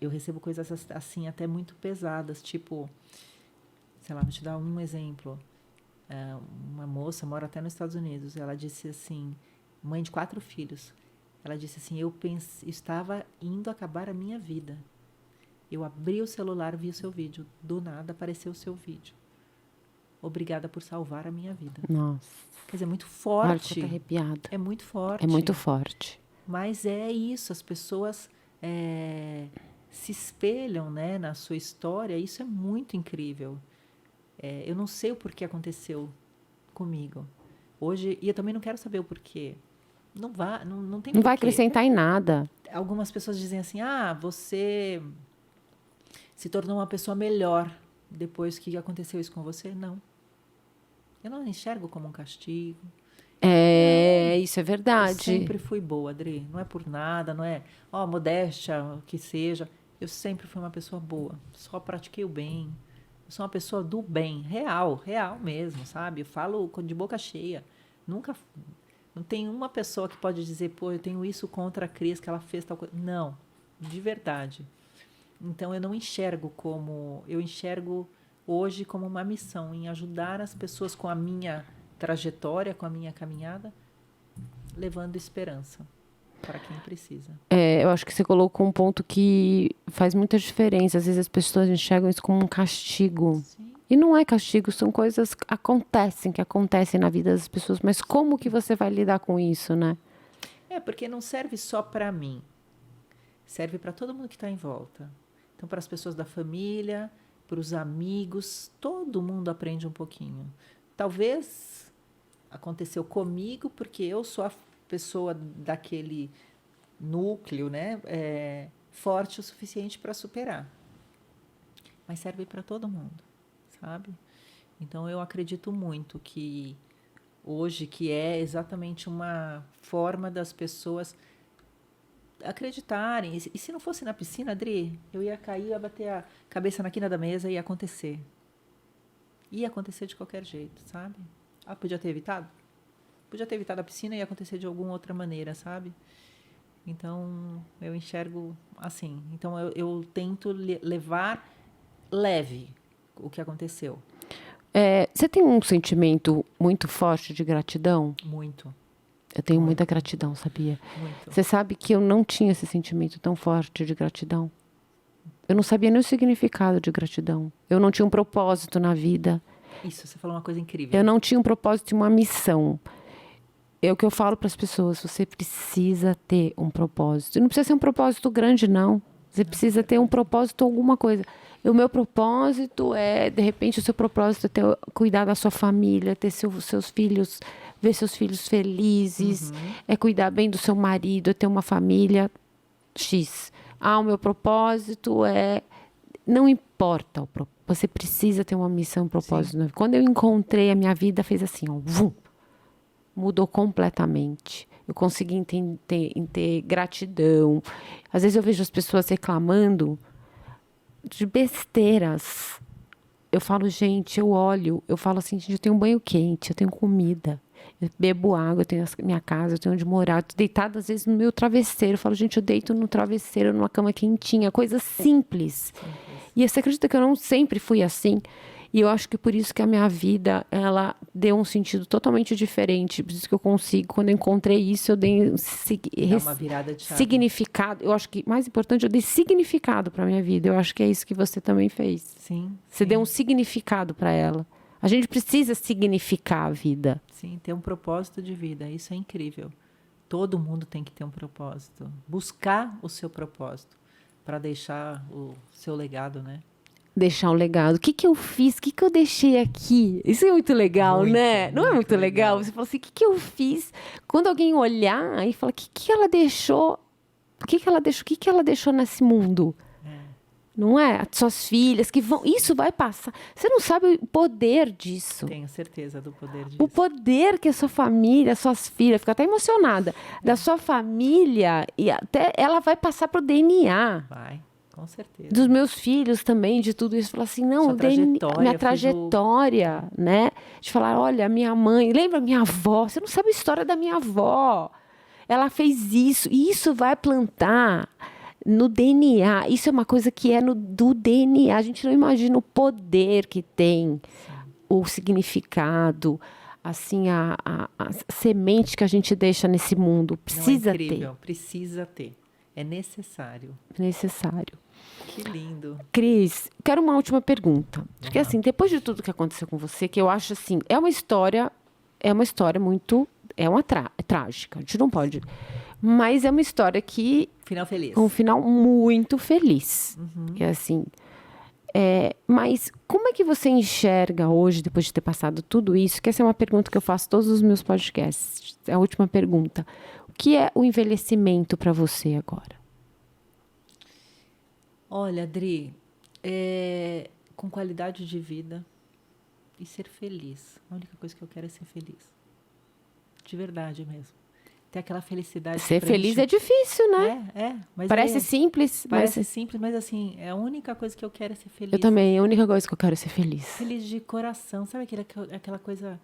Eu recebo coisas assim até muito pesadas, tipo, sei lá, vou te dar um exemplo. Uma moça mora até nos Estados Unidos. Ela disse assim, mãe de 4 filhos. Ela disse assim: eu estava indo acabar a minha vida. Eu abri o celular, vi o seu vídeo. Do nada apareceu o seu vídeo. Obrigada por salvar a minha vida. Nossa. Quer dizer, muito Olha, forte. tô até arrepiada. É muito forte. É muito forte. Mas é isso, as pessoas se espelham, né, na sua história. Isso é muito incrível. Eu não sei o porquê aconteceu comigo. Hoje, e eu também não quero saber o porquê. Não tem Não porquê. vai acrescentar em nada. Algumas pessoas dizem assim: você se tornou uma pessoa melhor depois que aconteceu isso com você. Não. Eu não enxergo como um castigo. Isso é verdade. Eu sempre fui boa, Adri. Não é por nada, não é, modéstia, o que seja. Eu sempre fui uma pessoa boa. Só pratiquei o bem. Eu sou uma pessoa do bem, real mesmo, sabe? Eu falo de boca cheia. Nunca. Não tem uma pessoa que pode dizer, pô, eu tenho isso contra a Cris, que ela fez tal coisa. Não, de verdade. Então, eu não enxergo como... Eu enxergo hoje como uma missão em ajudar as pessoas com a minha trajetória, com a minha caminhada, levando esperança para quem precisa. Eu acho que você colocou um ponto que faz muita diferença. Às vezes as pessoas enxergam isso como um castigo. Sim. E não é castigo, são coisas que acontecem na vida das pessoas. Mas como que você vai lidar com isso, né? Porque não serve só para mim. Serve para todo mundo que está em volta. Então, para as pessoas da família, para os amigos, todo mundo aprende um pouquinho. Talvez aconteceu comigo porque eu sou a pessoa daquele núcleo, né, forte o suficiente para superar. Mas serve para todo mundo, sabe? Então, eu acredito muito que hoje, que é exatamente uma forma das pessoas acreditarem. E se não fosse na piscina, Adri, eu ia cair, ia bater a cabeça na quina da mesa e ia acontecer. Ia acontecer de qualquer jeito, sabe? Podia ter evitado? Podia ter evitado a piscina e ia acontecer de alguma outra maneira, sabe? Então, eu enxergo assim. Então, eu tento levar leve o que aconteceu. Você tem um sentimento muito forte de gratidão? Muito. Eu tenho muita gratidão, sabia? Muito. Você sabe que eu não tinha esse sentimento tão forte de gratidão? Eu não sabia nem o significado de gratidão. Eu não tinha um propósito na vida. Isso, você falou uma coisa incrível. Eu não tinha um propósito e uma missão. É o que eu falo para as pessoas. Você precisa ter um propósito. E não precisa ser um propósito grande, não. Você precisa ter um propósito, alguma coisa. E o meu propósito de repente, o seu propósito é cuidar da sua família, ter seus filhos, ver seus filhos felizes, é cuidar bem do seu marido, é ter uma família X. O meu propósito não importa o propósito. Você precisa ter uma missão, um propósito. Sim. Quando eu encontrei, a minha vida fez assim, vum, mudou completamente. Eu consegui ter gratidão. Às vezes eu vejo as pessoas reclamando de besteiras. Eu falo, gente, eu falo assim, gente, eu tenho um banho quente, eu tenho comida, eu bebo água, eu tenho minha casa, eu tenho onde morar, eu tô deitada às vezes no meu travesseiro. Eu falo, gente, eu deito no travesseiro, numa cama quentinha, coisa simples. E você acredita que eu não sempre fui assim? E eu acho que por isso que a minha vida, ela deu um sentido totalmente diferente. Por isso que eu consigo, quando eu encontrei isso, eu dei uma virada de chave. Significado. Eu acho que, mais importante, eu dei significado para a minha vida. Eu acho que é isso que você também fez. Sim. Você deu um significado para ela. A gente precisa significar a vida. Sim, ter um propósito de vida. Isso é incrível. Todo mundo tem que ter um propósito. Buscar o seu propósito para deixar o seu legado, né? deixar um legado. O que que eu fiz? O que que eu deixei aqui? Isso é muito legal, Muito, né? Não é muito muito legal? legal. Você fala assim, o que que eu fiz? Quando alguém olhar e falar, o que que ela deixou? O que que ela deixou? O que que ela deixou nesse mundo? Não é? As suas filhas que vão... Isso vai passar. Você não sabe o poder disso. Tenho certeza do poder disso. O poder que a sua família, suas filhas, fica até emocionada, da sua família, e até ela vai passar pro DNA. Vai, com certeza. Dos meus filhos também, de tudo isso. Falar assim, não, Sua o DNA, trajetória, minha fiz trajetória, né? De falar, olha, minha mãe, lembra minha avó? Você não sabe a história da minha avó. Ela fez isso, e isso vai plantar no DNA. Isso é uma coisa que é do DNA. A gente não imagina o poder que tem, o significado, assim, a semente que a gente deixa nesse mundo. Precisa Não, é incrível, precisa ter. É necessário. ter. Necessário. Que lindo. Cris, quero uma última pergunta. Porque, assim, depois de tudo que aconteceu com você, que eu acho, assim, é uma história muito... É trágica, a gente não pode... Mas é uma história que... Final feliz. Um final muito feliz. É assim... mas como é que você enxerga hoje, depois de ter passado tudo isso? Que essa é uma pergunta que eu faço todos os meus podcasts. É a última pergunta. O que é o envelhecimento para você agora? Olha, Adri, com qualidade de vida e ser feliz. A única coisa que eu quero é ser feliz. De verdade mesmo. Ter aquela felicidade. Ser feliz é difícil, né? Mas Parece simples. Parece mas simples, mas assim, é a única coisa que eu quero é ser feliz. eu também. A única coisa que eu quero é ser feliz. Feliz de coração. Sabe aquela coisa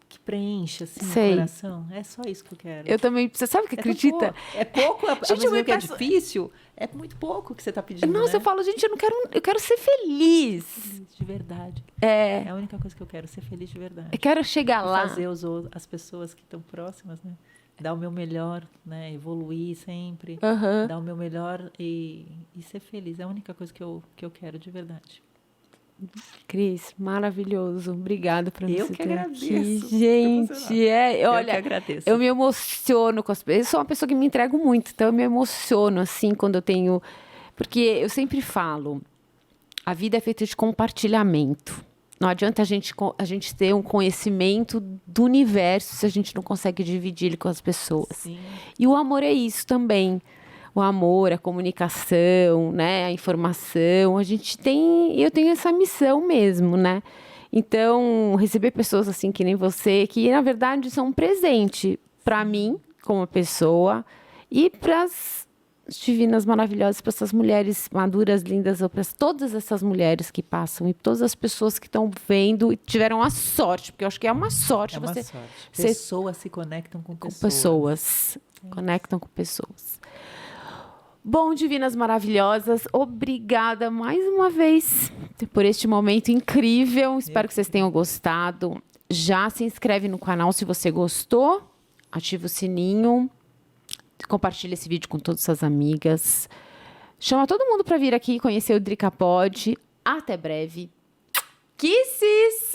que preenche, assim, Sei. o coração? É só isso que eu quero. Eu também. Você sabe que tão acredita? pouco, ao Gente, eu mesmo me tempo que é peço- difícil, é muito pouco que você está pedindo, Nossa, né? eu falo, gente, eu quero ser feliz. Feliz de verdade. É. É a única coisa que eu quero, ser feliz de verdade. Eu quero chegar E lá. fazer as pessoas que estão próximas, né? Dar o meu melhor, né? Evoluir sempre. Aham. Dar o meu melhor e ser feliz. É a única coisa que eu quero de verdade. Cris, maravilhoso. Obrigada por Eu você que ter agradeço. aqui. Tô Gente, emocionada. Eu olha, que agradeço. eu me emociono com as pessoas. Eu sou uma pessoa que me entrego muito, então eu me emociono assim quando eu tenho, porque eu sempre falo, a vida é feita de compartilhamento. Não adianta a gente ter um conhecimento do universo se a gente não consegue dividir ele com as pessoas. Sim. E o amor é isso também. O amor, a comunicação, né, a informação. Eu tenho essa missão mesmo, né? Então, receber pessoas assim que nem você, que na verdade são um presente para mim, como pessoa, e para as divinas maravilhosas, para essas mulheres maduras, lindas, ou para todas essas mulheres que passam e todas as pessoas que estão vendo e tiveram a sorte, porque eu acho que é uma sorte É uma você sorte. ser Pessoas se conectam com com pessoas. pessoas. Conectam com pessoas. Bom, divinas maravilhosas, obrigada mais uma vez por este momento incrível. Espero que vocês tenham gostado. Já se inscreve no canal se você gostou. Ativa o sininho. Compartilha esse vídeo com todas as suas amigas. Chama todo mundo para vir aqui conhecer o Drica Pod. Até breve. Kisses!